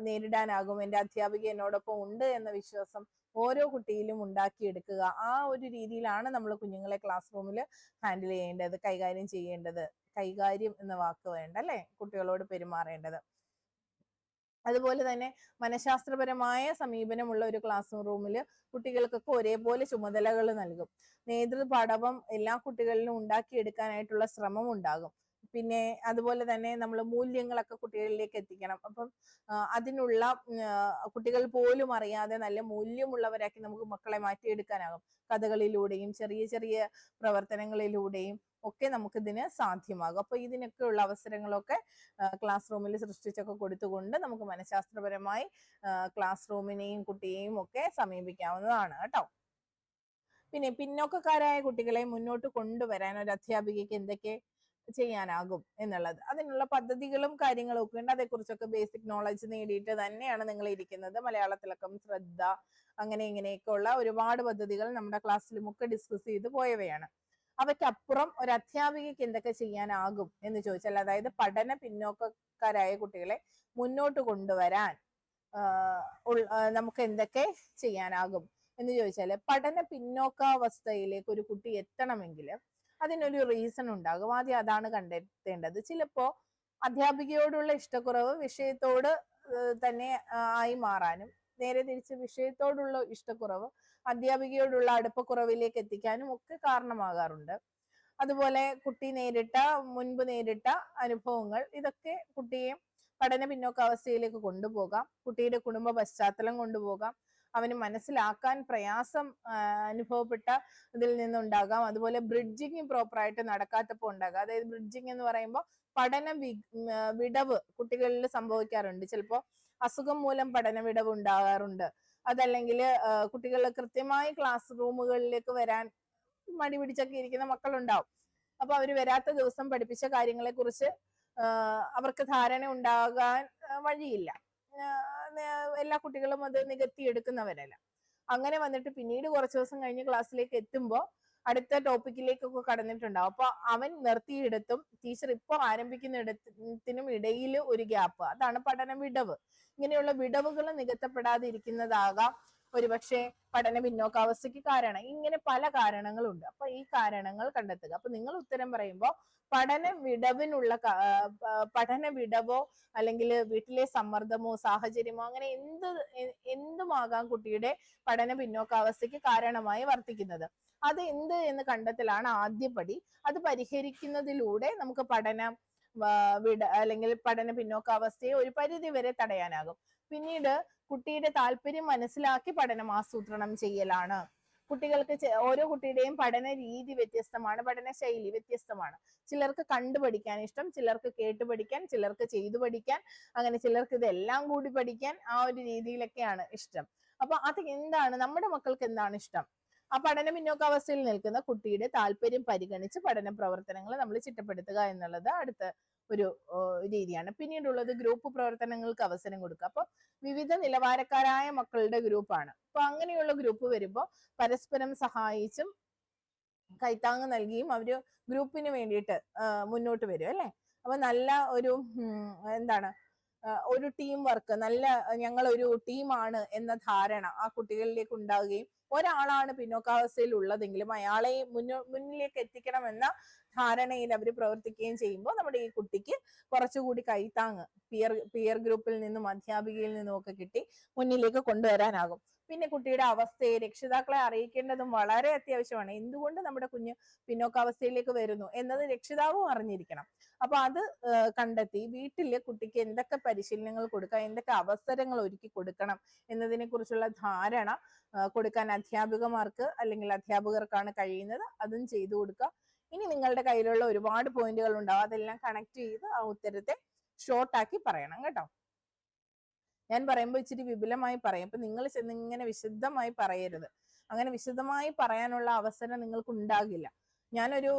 നേരിടാനാകും, എൻ്റെ അധ്യാപിക എന്നോടൊപ്പം ഉണ്ട് എന്ന വിശ്വാസം ഓരോ കുട്ടിയിലും ഉണ്ടാക്കിയെടുക്കുക. ആ ഒരു രീതിയിലാണ് നമ്മൾ കുഞ്ഞുങ്ങളെ ക്ലാസ് റൂമിൽ ഹാൻഡിൽ ചെയ്യേണ്ടത്, കൈകാര്യം ചെയ്യേണ്ടത്. കൈകാര്യം എന്ന വാക്ക് വേണ്ട അല്ലെ, കുട്ടികളോട് പെരുമാറേണ്ടത്. അതുപോലെ തന്നെ മനഃശാസ്ത്രപരമായ സമീപനമുള്ള ഒരു ക്ലാസ് റൂമിൽ കുട്ടികൾക്കൊക്കെ ഒരേപോലെ ചുമതലകൾ നൽകും. നേതൃപാടവം എല്ലാ കുട്ടികളിലും ഉണ്ടാക്കിയെടുക്കാനായിട്ടുള്ള ശ്രമം ഉണ്ടാകും. പിന്നെ അതുപോലെ തന്നെ നമ്മൾ മൂല്യങ്ങളൊക്കെ കുട്ടികളിലേക്ക് എത്തിക്കണം. അപ്പം അതിനുള്ള കുട്ടികൾ പോലും അറിയാതെ നല്ല മൂല്യമുള്ളവരാക്കി നമുക്ക് മക്കളെ മാറ്റിയെടുക്കാനാകും. കഥകളിലൂടെയും ചെറിയ ചെറിയ പ്രവർത്തനങ്ങളിലൂടെയും ഒക്കെ നമുക്കിതിന് സാധ്യമാകും. അപ്പൊ ഇതിനൊക്കെയുള്ള അവസരങ്ങളൊക്കെ ക്ലാസ് റൂമിൽ സൃഷ്ടിച്ചൊക്കെ കൊടുത്തുകൊണ്ട് നമുക്ക് മനഃശാസ്ത്രപരമായി ക്ലാസ് റൂമിനെയും കുട്ടിയെയും ഒക്കെ സമീപിക്കാവുന്നതാണ് കേട്ടോ. പിന്നെ പിന്നോക്കക്കാരായ കുട്ടികളെ മുന്നോട്ട് കൊണ്ടുവരാൻ ഒരു അധ്യാപികയ്ക്ക് എന്തൊക്കെ ചെയ്യാനാകും എന്നുള്ളത്, അതിനുള്ള പദ്ധതികളും കാര്യങ്ങളും ഒക്കെ ഉണ്ട്. അതേക്കുറിച്ചൊക്കെ ബേസിക് നോളജ് നേടിയിട്ട് തന്നെയാണ് നിങ്ങൾ ഇരിക്കുന്നത്. മലയാളത്തിലക്കം, ശ്രദ്ധ, അങ്ങനെ ഇങ്ങനെയൊക്കെ ഉള്ള ഒരുപാട് പദ്ധതികൾ നമ്മുടെ ക്ലാസ്സിലുമൊക്കെ ഡിസ്കസ് ചെയ്ത് പോയവയാണ്. അവയ്ക്കപ്പുറം ഒരു അധ്യാപികയ്ക്ക് എന്തൊക്കെ ചെയ്യാനാകും എന്ന് ചോദിച്ചാൽ, അതായത് പഠന പിന്നോക്കക്കാരായ കുട്ടികളെ മുന്നോട്ട് കൊണ്ടുവരാൻ നമുക്ക് എന്തൊക്കെ ചെയ്യാനാകും എന്ന് ചോദിച്ചാൽ, പഠന പിന്നോക്കാവസ്ഥയിലേക്ക് ഒരു കുട്ടി എത്തണമെങ്കിൽ അതിനൊരു റീസൺ ഉണ്ടാകും. ആദ്യം അതാണ് കണ്ടെത്തേണ്ടത്. ചിലപ്പോ അധ്യാപികയോടുള്ള ഇഷ്ടക്കുറവ് വിഷയത്തോട് തന്നെ ആയി മാറാനും, നേരെ തിരിച്ച് വിഷയത്തോടുള്ള ഇഷ്ടക്കുറവ് അധ്യാപികയോടുള്ള അടുപ്പക്കുറവിലേക്ക് എത്തിക്കാനും ഒക്കെ കാരണമാകാറുണ്ട്. അതുപോലെ കുട്ടി മുൻപ് നേരിട്ട അനുഭവങ്ങൾ, ഇതൊക്കെ കുട്ടിയെ പഠന പിന്നോക്കാവസ്ഥയിലേക്ക് കൊണ്ടുപോകാം. കുട്ടിയുടെ കുടുംബ പശ്ചാത്തലം കൊണ്ടുപോകാം. അവന് മനസ്സിലാക്കാൻ പ്രയാസം അനുഭവപ്പെട്ട ഇതിൽ നിന്നുണ്ടാകാം. അതുപോലെ ബ്രിഡ്ജിങ് പ്രോപ്പറായിട്ട് നടക്കാത്തപ്പോൾ ഉണ്ടാകാം. അതായത് ബ്രിഡ്ജിങ് എന്ന് പറയുമ്പോൾ പഠന വിടവ് കുട്ടികളിൽ സംഭവിക്കാറുണ്ട്. ചിലപ്പോൾ അസുഖം മൂലം പഠന വിടവ് ഉണ്ടാകാറുണ്ട്. അതല്ലെങ്കിൽ കുട്ടികൾ കൃത്യമായി ക്ലാസ് റൂമുകളിലേക്ക് വരാൻ മടി പിടിച്ചൊക്കെ ഇരിക്കുന്ന മക്കളുണ്ടാവും. അപ്പൊ അവർ വരാത്ത ദിവസം പഠിപ്പിച്ച കാര്യങ്ങളെ കുറിച്ച് അവർക്ക് ധാരണ ഉണ്ടാകാൻ വഴിയില്ല. എല്ലാ കുട്ടികളും അത് നികത്തിയെടുക്കുന്നവരല്ല. അങ്ങനെ വന്നിട്ട് പിന്നീട് കുറച്ച് ദിവസം കഴിഞ്ഞ് ക്ലാസ്സിലേക്ക് എത്തുമ്പോൾ അടുത്ത ടോപ്പിക്കിലേക്കൊക്കെ കടന്നിട്ടുണ്ടാവും. അപ്പൊ അവൻ നിർത്തിയിടത്തും ടീച്ചർ ഇപ്പൊ ആരംഭിക്കുന്നിടത്തിനും ഇടയിൽ ഒരു ഗ്യാപ്പ്, അതാണ് പഠന വിടവ്. ഇങ്ങനെയുള്ള വിടവുകൾ നികത്തപ്പെടാതിരിക്കുന്നതാകാം ഒരുപക്ഷെ പഠന പിന്നോക്കാവസ്ഥയ്ക്ക് കാരണം. ഇങ്ങനെ പല കാരണങ്ങളുണ്ട്. അപ്പൊ ഈ കാരണങ്ങൾ കണ്ടെത്തുക. അപ്പൊ നിങ്ങൾ ഉത്തരം പറയുമ്പോൾ പഠന വിടവോ അല്ലെങ്കിൽ വീട്ടിലെ സമ്മർദ്ദമോ സാഹചര്യമോ അങ്ങനെ എന്തുമാകാം കുട്ടിയുടെ പഠന പിന്നോക്കാവസ്ഥയ്ക്ക് കാരണമായി വർത്തിക്കുന്നത്. അത് എന്ത് എന്ന് കണ്ടെത്തലാണ് ആദ്യപടി. അത് പരിഹരിക്കുന്നതിലൂടെ നമുക്ക് അല്ലെങ്കിൽ പഠന പിന്നോക്കാവസ്ഥയെ ഒരു പരിധി വരെ തടയാനാകും. പിന്നീട് കുട്ടിയുടെ താല്പര്യം മനസ്സിലാക്കി പഠനം ആസൂത്രണം ചെയ്യലാണ്. കുട്ടികൾക്ക് ഓരോ കുട്ടിയുടെയും പഠന രീതി വ്യത്യസ്തമാണ്, പഠന ശൈലി വ്യത്യസ്തമാണ്. ചിലർക്ക് കണ്ടു പഠിക്കാൻ ഇഷ്ടം, ചിലർക്ക് കേട്ടു പഠിക്കാൻ, ചിലർക്ക് ചെയ്തു പഠിക്കാൻ, അങ്ങനെ ചിലർക്ക് ഇതെല്ലാം കൂടി പഠിക്കാൻ, ആ ഒരു രീതിയിലൊക്കെയാണ് ഇഷ്ടം. അപ്പൊ അത് എന്താണ്, നമ്മുടെ മക്കൾക്ക് എന്താണ് ഇഷ്ടം, ആ പഠന പിന്നോക്കാവസ്ഥയിൽ നിൽക്കുന്ന കുട്ടിയുടെ താല്പര്യം പരിഗണിച്ച് പഠന പ്രവർത്തനങ്ങൾ നമ്മൾ ചിട്ടപ്പെടുത്തുക എന്നുള്ളത് അടുത്ത ഒരു രീതിയാണ്. പിന്നീടുള്ളത് ഗ്രൂപ്പ് പ്രവർത്തനങ്ങൾക്ക് അവസരം കൊടുക്കുക. അപ്പൊ വിവിധ നിലവാരക്കാരായ മക്കളുടെ ഗ്രൂപ്പാണ്. അപ്പൊ അങ്ങനെയുള്ള ഗ്രൂപ്പ് വരുമ്പോൾ പരസ്പരം സഹായിച്ചും കൈത്താങ് നൽകിയും അവര് ഗ്രൂപ്പിന് വേണ്ടിയിട്ട് മുന്നോട്ട് വരും അല്ലെ. അപ്പൊ നല്ല ഒരു ഒരു ടീം വർക്ക്, ഞങ്ങൾ ഒരു ടീമാണ് എന്ന ധാരണ ആ കുട്ടികളിലേക്ക് ഉണ്ടാവുകയും ഒരാളാണ് പിന്നോക്കാവസ്ഥയിൽ ഉള്ളതെങ്കിലും അയാളെ മുന്നിലേക്ക് എത്തിക്കണമെന്ന ധാരണയിൽ അവർ പ്രവർത്തിക്കുകയും ചെയ്യുമ്പോൾ നമ്മുടെ ഈ കുട്ടിക്ക് കുറച്ചുകൂടി കൈത്താങ് പിയർ ഗ്രൂപ്പിൽ നിന്നും അധ്യാപികയിൽ നിന്നും ഒക്കെ കിട്ടി മുന്നിലേക്ക് കൊണ്ടുവരാനാകും. പിന്നെ കുട്ടിയുടെ അവസ്ഥയെ രക്ഷിതാക്കളെ അറിയിക്കേണ്ടതും വളരെ അത്യാവശ്യമാണ്. എന്തുകൊണ്ട് നമ്മുടെ കുഞ്ഞ് പിന്നോക്കാവസ്ഥയിലേക്ക് വരുന്നു എന്നത് രക്ഷിതാവും അറിഞ്ഞിരിക്കണം. അപ്പൊ അത് കണ്ടെത്തി വീട്ടില് കുട്ടിക്ക് എന്തൊക്കെ പരിശീലനങ്ങൾ കൊടുക്കാം, എന്തൊക്കെ അവസരങ്ങൾ ഒരുക്കി കൊടുക്കണം എന്നതിനെ കുറിച്ചുള്ള ധാരണ കൊടുക്കാൻ അധ്യാപികമാർക്ക് അല്ലെങ്കിൽ അധ്യാപകർക്കാണ് കഴിയുന്നത്. അതും ചെയ്തു കൊടുക്കുക. ഇനി നിങ്ങളുടെ കയ്യിലുള്ള ഒരുപാട് പോയിന്റുകൾ ഉണ്ടാവും, അതെല്ലാം കണക്ട് ചെയ്ത് ആ ഉത്തരത്തെ ഷോർട്ടാക്കി പറയണം കേട്ടോ. ഞാൻ പറയുമ്പോൾ ഇച്ചിരി വിപുലമായി പറയും. അപ്പൊ നിങ്ങൾ ചെന്ന് ഇങ്ങനെ വിശദമായി പറയരുത്. അങ്ങനെ വിശദമായി പറയാനുള്ള അവസരം നിങ്ങൾക്ക് ഉണ്ടാകില്ല. ഞാനൊരു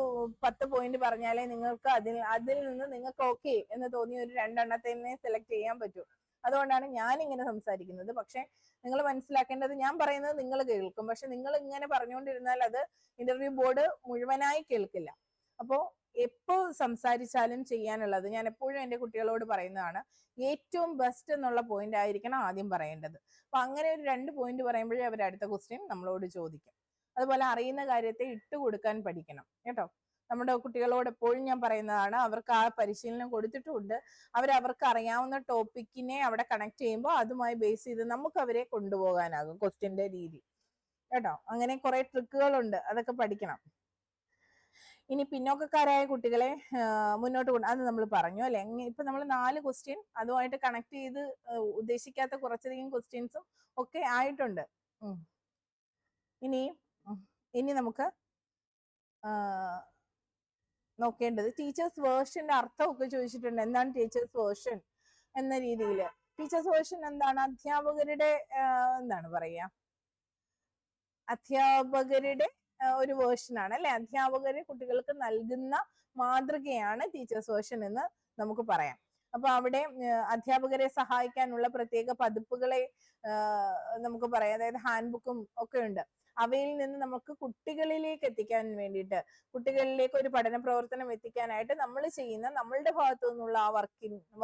10 പോയിന്റ് പറഞ്ഞാലേ നിങ്ങൾക്ക് അതിൽ നിന്ന് നിങ്ങൾക്ക് ഓക്കെ എന്ന് തോന്നിയ ഒരു 2 എണ്ണത്തെ സെലക്ട് ചെയ്യാൻ പറ്റൂ. അതുകൊണ്ടാണ് ഞാൻ ഇങ്ങനെ സംസാരിക്കുന്നത്. പക്ഷെ നിങ്ങൾ മനസ്സിലാക്കേണ്ടത്, ഞാൻ പറയുന്നത് നിങ്ങൾ കേൾക്കും, പക്ഷെ നിങ്ങൾ ഇങ്ങനെ പറഞ്ഞുകൊണ്ടിരുന്നാൽ അത് ഇന്റർവ്യൂ ബോർഡ് മുഴുവനായി കേൾക്കില്ല. അപ്പോ എപ്പോ സംസാരിച്ചാലും ചെയ്യാനുള്ളത് ഞാൻ എപ്പോഴും എൻ്റെ കുട്ടികളോട് പറയുന്നതാണ്, ഏറ്റവും ബെസ്റ്റ് എന്നുള്ള പോയിന്റ് ആയിരിക്കണം ആദ്യം പറയേണ്ടത്. അപ്പൊ അങ്ങനെ ഒരു 2 പോയിന്റ് പറയുമ്പോഴേ അവർ അടുത്ത ക്വസ്റ്റ്യൻ നമ്മളോട് ചോദിക്കും. അതുപോലെ അറിയുന്ന കാര്യത്തെ ഇട്ടുകൊടുക്കാൻ പഠിക്കണം കേട്ടോ. നമ്മുടെ കുട്ടികളോട് എപ്പോഴും ഞാൻ പറയുന്നതാണ്, അവർക്ക് ആ പരിശീലനം കൊടുത്തിട്ടുമുണ്ട്. അവർക്ക് അറിയാവുന്ന ടോപ്പിക്കിനെ അവിടെ കണക്ട് ചെയ്യുമ്പോൾ അതുമായി ബേസ് ചെയ്ത് നമുക്ക് അവരെ കൊണ്ടുപോകാനാകും ക്വസ്റ്റ്യന്റെ രീതി കേട്ടോ. അങ്ങനെ കുറെ ട്രിക്കുകളുണ്ട്, അതൊക്കെ പഠിക്കണം. ഇനി പിന്നോക്കക്കാരായ കുട്ടികളെ മുന്നോട്ട് കൊണ്ട്, അത് നമ്മൾ പറഞ്ഞു അല്ലെ. ഇപ്പൊ നമ്മൾ 4 ക്വസ്റ്റ്യൻ അതുമായിട്ട് കണക്ട് ചെയ്ത് ഉദ്ദേശിക്കാത്ത കുറച്ചധികം ക്വസ്റ്റ്യൻസും ഒക്കെ ആയിട്ടുണ്ട്. ഇനി നമുക്ക് നോക്കേണ്ടത് ടീച്ചേഴ്സ് വേർഷന്റെ അർത്ഥമൊക്കെ ചോദിച്ചിട്ടുണ്ട്. എന്താണ് ടീച്ചേഴ്സ് വേർഷൻ എന്ന രീതിയിൽ? ടീച്ചേഴ്സ് വേർഷൻ എന്താണ്? അധ്യാപകരുടെ എന്താണ് പറയാ, അധ്യാപകരുടെ ഒരു വേർഷനാണ് അല്ലെ. അധ്യാപകരെ കുട്ടികൾക്ക് നൽകുന്ന മാതൃകയാണ് ടീച്ചേഴ്സ് വേർഷൻ എന്ന് നമുക്ക് പറയാം. അപ്പൊ അവിടെ അധ്യാപകരെ സഹായിക്കാനുള്ള പ്രത്യേക പതിപ്പുകളെ നമുക്ക് പറയാം, അതായത് ഹാൻഡ് ബുക്കും ഒക്കെ ഉണ്ട്. അവയിൽ നിന്ന് നമുക്ക് കുട്ടികളിലേക്ക് എത്തിക്കാൻ വേണ്ടിയിട്ട്, കുട്ടികളിലേക്ക് ഒരു പഠന പ്രവർത്തനം എത്തിക്കാനായിട്ട് നമ്മൾ ചെയ്യുന്ന നമ്മളുടെ ഭാഗത്തു നിന്നുള്ള ആ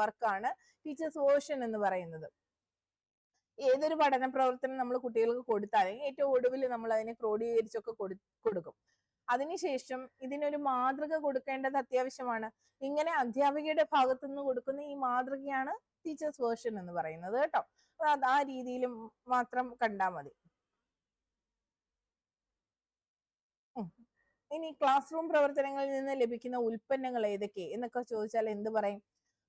വർക്കാണ് ടീച്ചേഴ്സ് വേർഷൻ എന്ന് പറയുന്നത്. ഏതൊരു പഠന പ്രവർത്തനം നമ്മൾ കുട്ടികൾക്ക് കൊടുത്താലും ഏറ്റവും ഒടുവിൽ നമ്മൾ അതിനെ ക്രോഡീകരിച്ചൊക്കെ കൊടുക്കും. അതിനുശേഷം ഇതിനൊരു മാതൃക കൊടുക്കേണ്ടത് അത്യാവശ്യമാണ്. ഇങ്ങനെ അധ്യാപികയുടെ ഭാഗത്തു നിന്ന് കൊടുക്കുന്ന ഈ മാതൃകയാണ് ടീച്ചേഴ്സ് വേർഷൻ എന്ന് പറയുന്നത് കേട്ടോ. അത് ആ രീതിയിൽ മാത്രം കണ്ടാൽ മതി. ഇനി ക്ലാസ് റൂം പ്രവർത്തനങ്ങളിൽ നിന്ന് ലഭിക്കുന്ന ഉൽപ്പന്നങ്ങൾ ഏതൊക്കെ എന്നൊക്കെ ചോദിച്ചാൽ എന്ത് പറയും?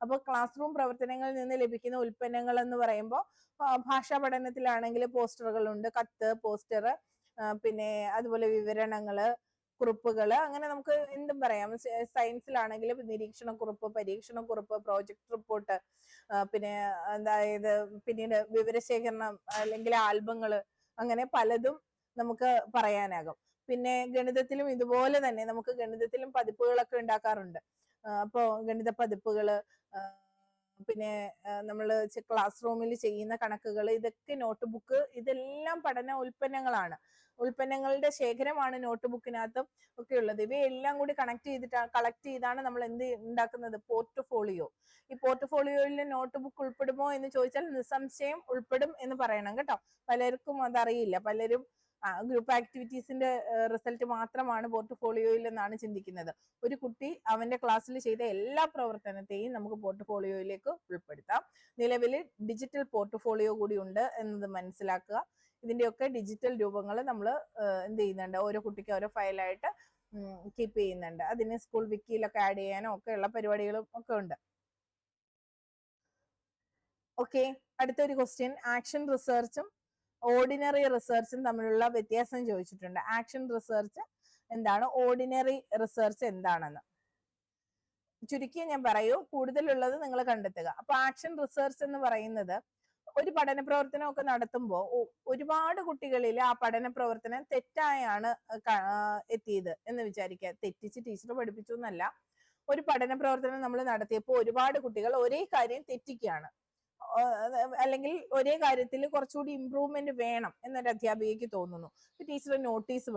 അപ്പോൾ ക്ലാസ് റൂം പ്രവർത്തനങ്ങളിൽ നിന്ന് ലഭിക്കുന്ന ഉൽപ്പന്നങ്ങൾ എന്ന് പറയുമ്പോൾ ഭാഷാ പഠനത്തിലാണെങ്കിൽ പോസ്റ്ററുകളുണ്ട്, കത്ത്, പോസ്റ്റർ, പിന്നെ അതുപോലെ വിവരണങ്ങള്, കുറിപ്പുകള്, അങ്ങനെ നമുക്ക് എന്തും പറയാം. സയൻസിലാണെങ്കിൽ നിരീക്ഷണക്കുറിപ്പ്, പരീക്ഷണക്കുറിപ്പ്, പ്രോജക്ട് റിപ്പോർട്ട്, പിന്നെ അതായത് പിന്നീട് വിവരശേഖരണം അല്ലെങ്കിൽ ആൽബങ്ങള്, അങ്ങനെ പലതും നമുക്ക് പറയാനാകും. പിന്നെ ഗണിതത്തിലും ഇതുപോലെ തന്നെ നമുക്ക് ഗണിതത്തിലും പതിപ്പുകളൊക്കെ ഉണ്ടാക്കാറുണ്ട്. അപ്പോ ഗണിത പതിപ്പുകള്, പിന്നെ നമ്മൾ ക്ലാസ് റൂമിൽ ചെയ്യുന്ന കണക്കുകൾ, ഇതൊക്കെ നോട്ട് ബുക്ക്, ഇതെല്ലാം പഠന ഉൽപ്പന്നങ്ങളാണ്. ഉൽപ്പന്നങ്ങളുടെ ശേഖരമാണ് നോട്ട് ബുക്കിനകത്തും ഒക്കെ ഉള്ളത്. ഇവയെല്ലാം കൂടി കളക്ട് ചെയ്താണ് നമ്മൾ എന്ത് ഉണ്ടാക്കുന്നത്? പോർട്ട്ഫോളിയോ. ഈ പോർട്ട്ഫോളിയോയിൽ നോട്ട് ബുക്ക് ഉൾപ്പെടുമോ എന്ന് ചോദിച്ചാൽ നിസ്സംശയം ഉൾപ്പെടും എന്ന് പറയണം കേട്ടോ. പലർക്കും അതറിയില്ല. പലരും ഗ്രൂപ്പ് ആക്ടിവിറ്റീസിന്റെ റിസൾട്ട് മാത്രമാണ് പോർട്ട്ഫോളിയോയിൽ എന്നാണ് ചിന്തിക്കുന്നത്. ഒരു കുട്ടി അവന്റെ ക്ലാസ്സിൽ ചെയ്ത എല്ലാ പ്രവർത്തനത്തെയും നമുക്ക് പോർട്ട്ഫോളിയോയിലേക്ക് ഉൾപ്പെടുത്താം. നിലവിൽ ഡിജിറ്റൽ പോർട്ട്ഫോളിയോ കൂടി ഉണ്ട് എന്നത് മനസ്സിലാക്കുക. ഇതിന്റെയൊക്കെ ഡിജിറ്റൽ രൂപങ്ങൾ നമ്മൾ എന്ത് ചെയ്യുന്നുണ്ട്? ഓരോ കുട്ടിക്ക് ഓരോ ഫയലായിട്ട് കീപ്പ് ചെയ്യുന്നുണ്ട്. അതിന് സ്കൂൾ വിക്കിയിലൊക്കെ ആഡ് ചെയ്യാനോ ഒക്കെ ഉള്ള പരിപാടികളും ഒക്കെ ഉണ്ട്. ഓക്കെ, അടുത്തൊരു ക്വസ്റ്റ്യൻ, ആക്ഷൻ റിസർച്ചും ഓർഡിനറി റിസർച്ചും തമ്മിലുള്ള വ്യത്യാസം ചോദിച്ചിട്ടുണ്ട്. ആക്ഷൻ റിസർച്ച് എന്താണ്? ഓർഡിനറി റിസർച്ച് എന്താണെന്ന് ചുരുക്കി ഞാൻ പറയൂ, കൂടുതലുള്ളത് നിങ്ങൾ കണ്ടെത്തുക. അപ്പൊ ആക്ഷൻ റിസർച്ച് എന്ന് പറയുന്നത്, ഒരു പഠന പ്രവർത്തനം ഒക്കെ നടത്തുമ്പോൾ ഒരുപാട് കുട്ടികളിൽ ആ പഠന പ്രവർത്തനം തെറ്റായാണ് എത്തിയത് എന്ന് വിചാരിക്കുക. തെറ്റിച്ച് ടീച്ചർ പഠിപ്പിച്ചു എന്നല്ല, ഒരു പഠന പ്രവർത്തനം നമ്മൾ നടത്തിയപ്പോൾ ഒരുപാട് കുട്ടികൾ ഒരേ കാര്യം തെറ്റിക്കുകയാണ്, അല്ലെങ്കിൽ ഒരേ കാര്യത്തിൽ കുറച്ചുകൂടി ഇമ്പ്രൂവ്മെന്റ് വേണം എന്നൊരു അധ്യാപികയ്ക്ക് തോന്നുന്നു. ടീച്ചർ നോട്ടീസ്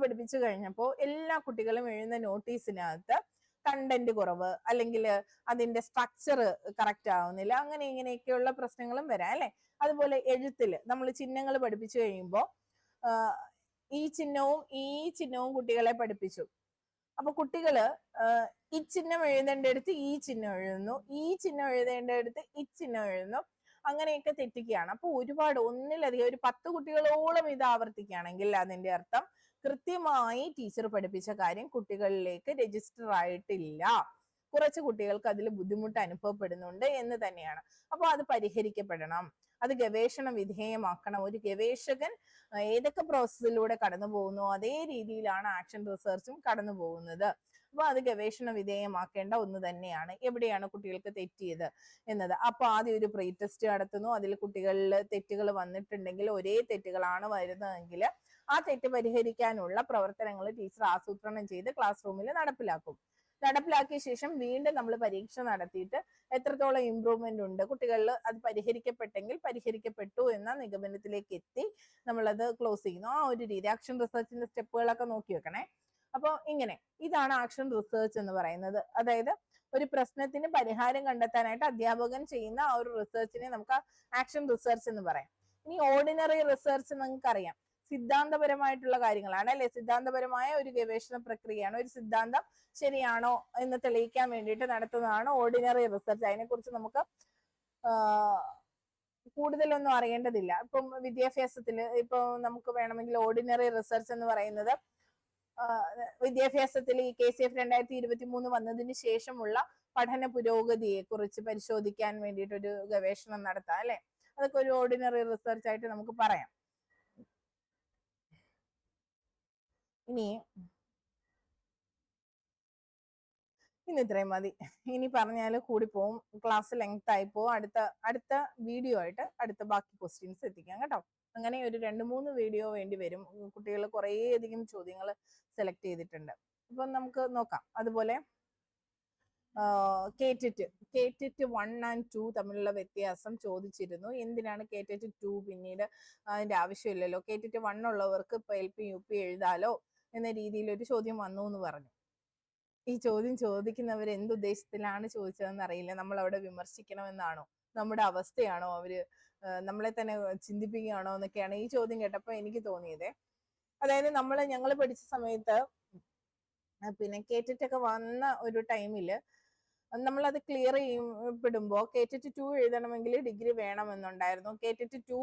പഠിപ്പിച്ചു കഴിഞ്ഞപ്പോൾ എല്ലാ കുട്ടികളും എഴുതുന്ന നോട്ടീസിനകത്ത് കണ്ടന്റ് കുറവ്, അല്ലെങ്കിൽ അതിന്റെ സ്ട്രക്ചർ കറക്റ്റ് ആവുന്നില്ല, അങ്ങനെ ഇങ്ങനെയൊക്കെയുള്ള പ്രശ്നങ്ങളും വരാം അല്ലെ. അതുപോലെ എഴുത്തിൽ നമ്മൾ ചിഹ്നങ്ങൾ പഠിപ്പിച്ചു കഴിയുമ്പോൾ ഈ ചിഹ്നവും കുട്ടികളെ പഠിപ്പിച്ചു. അപ്പൊ കുട്ടികള് ഈ ചിഹ്നം എഴുതേണ്ടടുത്ത് ഈ ചിഹ്നം എഴുതുന്നു, ഈ ചിഹ്നം എഴുതേണ്ടടുത്ത് ഈ ചിഹ്നം എഴുതുന്നു. അങ്ങനെയൊക്കെ തെറ്റിക്കുകയാണ്. അപ്പൊ ഒരുപാട് ഒന്നിലധികം ഒരു 10 കുട്ടികളോളം ഇത് ആവർത്തിക്കുകയാണെങ്കിൽ അതിന്റെ അർത്ഥം കൃത്യമായി ടീച്ചർ പഠിപ്പിച്ച കാര്യം കുട്ടികളിലേക്ക് രജിസ്റ്റർ ആയിട്ടില്ല, കുറച്ച് കുട്ടികൾക്ക് അതിൽ ബുദ്ധിമുട്ട് അനുഭവപ്പെടുന്നുണ്ട് എന്ന് തന്നെയാണ്. അപ്പൊ അത് പരിഹരിക്കപ്പെടണം, അത് ഗവേഷണ വിധേയമാക്കണം. ഒരു ഗവേഷകൻ ഏതൊക്കെ പ്രോസസ്സിലൂടെ കടന്നു പോകുന്നു അതേ രീതിയിലാണ് ആക്ഷൻ റിസർച്ചും കടന്നു പോകുന്നത്. അപ്പൊ അത് ഗവേഷണ വിധേയമാക്കേണ്ട ഒന്ന് തന്നെയാണ്. എവിടെയാണ് കുട്ടികൾക്ക് തെറ്റിയത് എന്നത്. അപ്പൊ ആദ്യം ഒരു പ്രീ ടെസ്റ്റ് നടത്തുന്നു. അതിൽ കുട്ടികളിൽ തെറ്റുകൾ വന്നിട്ടുണ്ടെങ്കിൽ ഒരേ തെറ്റുകളാണ് വരുന്നതെങ്കിൽ ആ തെറ്റ് പരിഹരിക്കാനുള്ള പ്രവർത്തനങ്ങൾ ടീച്ചർ ആസൂത്രണം ചെയ്ത് ക്ലാസ് റൂമിൽ നടപ്പിലാക്കും. നടപ്പിലാക്കിയ ശേഷം വീണ്ടും നമ്മൾ പരീക്ഷ നടത്തിയിട്ട് എത്രത്തോളം ഇമ്പ്രൂവ്മെന്റ് ഉണ്ട്, കുട്ടികളിൽ അത് പരിഹരിക്കപ്പെട്ടെങ്കിൽ പരിഹരിക്കപ്പെട്ടു എന്ന നിഗമനത്തിലേക്ക് എത്തി നമ്മളത് ക്ലോസ് ചെയ്യുന്നു. ആ ഒരു രീതി ആക്ഷൻ റിസർച്ചിന്റെ സ്റ്റെപ്പുകളൊക്കെ നോക്കി വെക്കണേ. അപ്പോൾ ഇങ്ങനെ ഇതാണ് ആക്ഷൻ റിസർച്ച് എന്ന് പറയുന്നത്. അതായത് ഒരു പ്രശ്നത്തിന് പരിഹാരം കണ്ടെത്താനായിട്ട് അധ്യാപകൻ ചെയ്യുന്ന ആ ഒരു റിസർച്ചിനെ നമുക്ക് ആക്ഷൻ റിസർച്ച് എന്ന് പറയാം. ഇനി ഓർഡിനറി റിസർച്ച് നിങ്ങൾക്ക് അറിയാം, സിദ്ധാന്തപരമായിട്ടുള്ള കാര്യങ്ങളാണ് അല്ലെ, സിദ്ധാന്തപരമായ ഒരു ഗവേഷണ പ്രക്രിയയാണ്. ഒരു സിദ്ധാന്തം ശരിയാണോ എന്ന് തെളിയിക്കാൻ വേണ്ടിയിട്ട് നടത്തുന്നതാണ് ഓർഡിനറി റിസർച്ച്. അതിനെക്കുറിച്ച് നമുക്ക് കൂടുതലൊന്നും അറിയേണ്ടതില്ല. ഇപ്പം വിദ്യാഭ്യാസത്തിൽ ഇപ്പൊ നമുക്ക് വേണമെങ്കിൽ ഓർഡിനറി റിസർച്ച് എന്ന് പറയുന്നത് വിദ്യാഭ്യാസത്തിൽ ഈ KCF 2023 വന്നതിന് ശേഷമുള്ള പഠന പുരോഗതിയെ കുറിച്ച് പരിശോധിക്കാൻ വേണ്ടിയിട്ട് ഒരു ഗവേഷണം നടത്താം അല്ലെ, അതൊക്കെ ഒരു ഓർഡിനറി റിസർച്ച് ആയിട്ട് നമുക്ക് പറയാം. ഇനി ഇത്രയും മതി. ഇനി പറഞ്ഞാൽ കൂടിപ്പോവും, ക്ലാസ് ലെങ്ത് ആയി പോവും. അടുത്ത വീഡിയോ ആയിട്ട് അടുത്ത ബാക്കി ക്വസ്റ്റ്യൻസ് എത്തിക്കാം കേട്ടോ. അങ്ങനെ ഒരു 2-3 വീഡിയോ വേണ്ടി വരും. കുട്ടികൾ കുറേ അധികം ചോദ്യങ്ങൾ സെലക്ട് ചെയ്തിട്ടുണ്ട്. അപ്പൊ നമുക്ക് നോക്കാം. അതുപോലെ KTET 1 and 2 തമ്മിലുള്ള വ്യത്യാസം ചോദിച്ചിരുന്നു. എന്തിനാണ് KTET 2 പിന്നീട് അതിന്റെ ആവശ്യമില്ലല്ലോ, KTET 1 ഉള്ളവർക്ക് ഇപ്പൊ LP UP എഴുതാലോ എന്ന രീതിയിൽ ഒരു ചോദ്യം വന്നു എന്ന് പറഞ്ഞു. ഈ ചോദ്യം ചോദിക്കുന്നവർ എന്തുദ്ദേശത്തിലാണ് ചോദിച്ചതെന്ന് അറിയില്ല. നമ്മൾ അവിടെ വിമർശിക്കണമെന്നാണോ, നമ്മുടെ അവസ്ഥയാണോ, അവര് നമ്മളെ തന്നെ ചിന്തിപ്പിക്കുകയാണോ എന്നൊക്കെയാണ് ഈ ചോദ്യം കേട്ടപ്പോൾ എനിക്ക് തോന്നിയത്. അതായത് ഞങ്ങൾ പഠിച്ച സമയത്ത് പിന്നെ KTET ഒക്കെ വന്ന ഒരു ടൈമില് നമ്മളത് ക്ലിയർ ചെയ്യപ്പെടുമ്പോൾ KTET 2 എഴുതണമെങ്കിൽ ഡിഗ്രി വേണമെന്നുണ്ടായിരുന്നു. KTET 2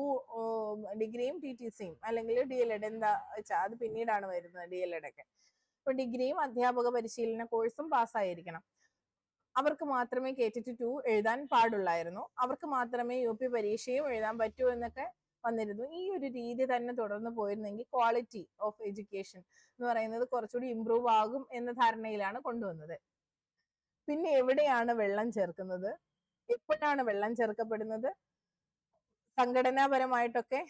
ഡിഗ്രിയും TTCയും അല്ലെങ്കിൽ DLED എന്താ വെച്ചാൽ അത് പിന്നീടാണ് വരുന്നത് DLED ഒക്കെ. ഇപ്പൊ ഡിഗ്രിയും അധ്യാപക പരിശീലന കോഴ്സും പാസ്സായിരിക്കണം. അവർക്ക് മാത്രമേ KTET 2 എഴുതാൻ പാടുള്ളായിരുന്നു, അവർക്ക് മാത്രമേ UP പരീക്ഷയും എഴുതാൻ പറ്റൂ എന്നൊക്കെ വന്നിരുന്നു. ഈ ഒരു രീതി തന്നെ തുടർന്ന് പോയിരുന്നെങ്കിൽ ക്വാളിറ്റി ഓഫ് എഡ്യൂക്കേഷൻ എന്ന് പറയുന്നത് കുറച്ചുകൂടി ഇമ്പ്രൂവ് ആകും എന്ന ധാരണയിലാണ് കൊണ്ടുവന്നത്. പിന്നെ എവിടെയാണ് വെള്ളം ചേർക്കുന്നത്, എപ്പോഴാണ് വെള്ളം ചേർക്കപ്പെടുന്നത്? സംഘടനാപരമായിട്ടൊക്കെ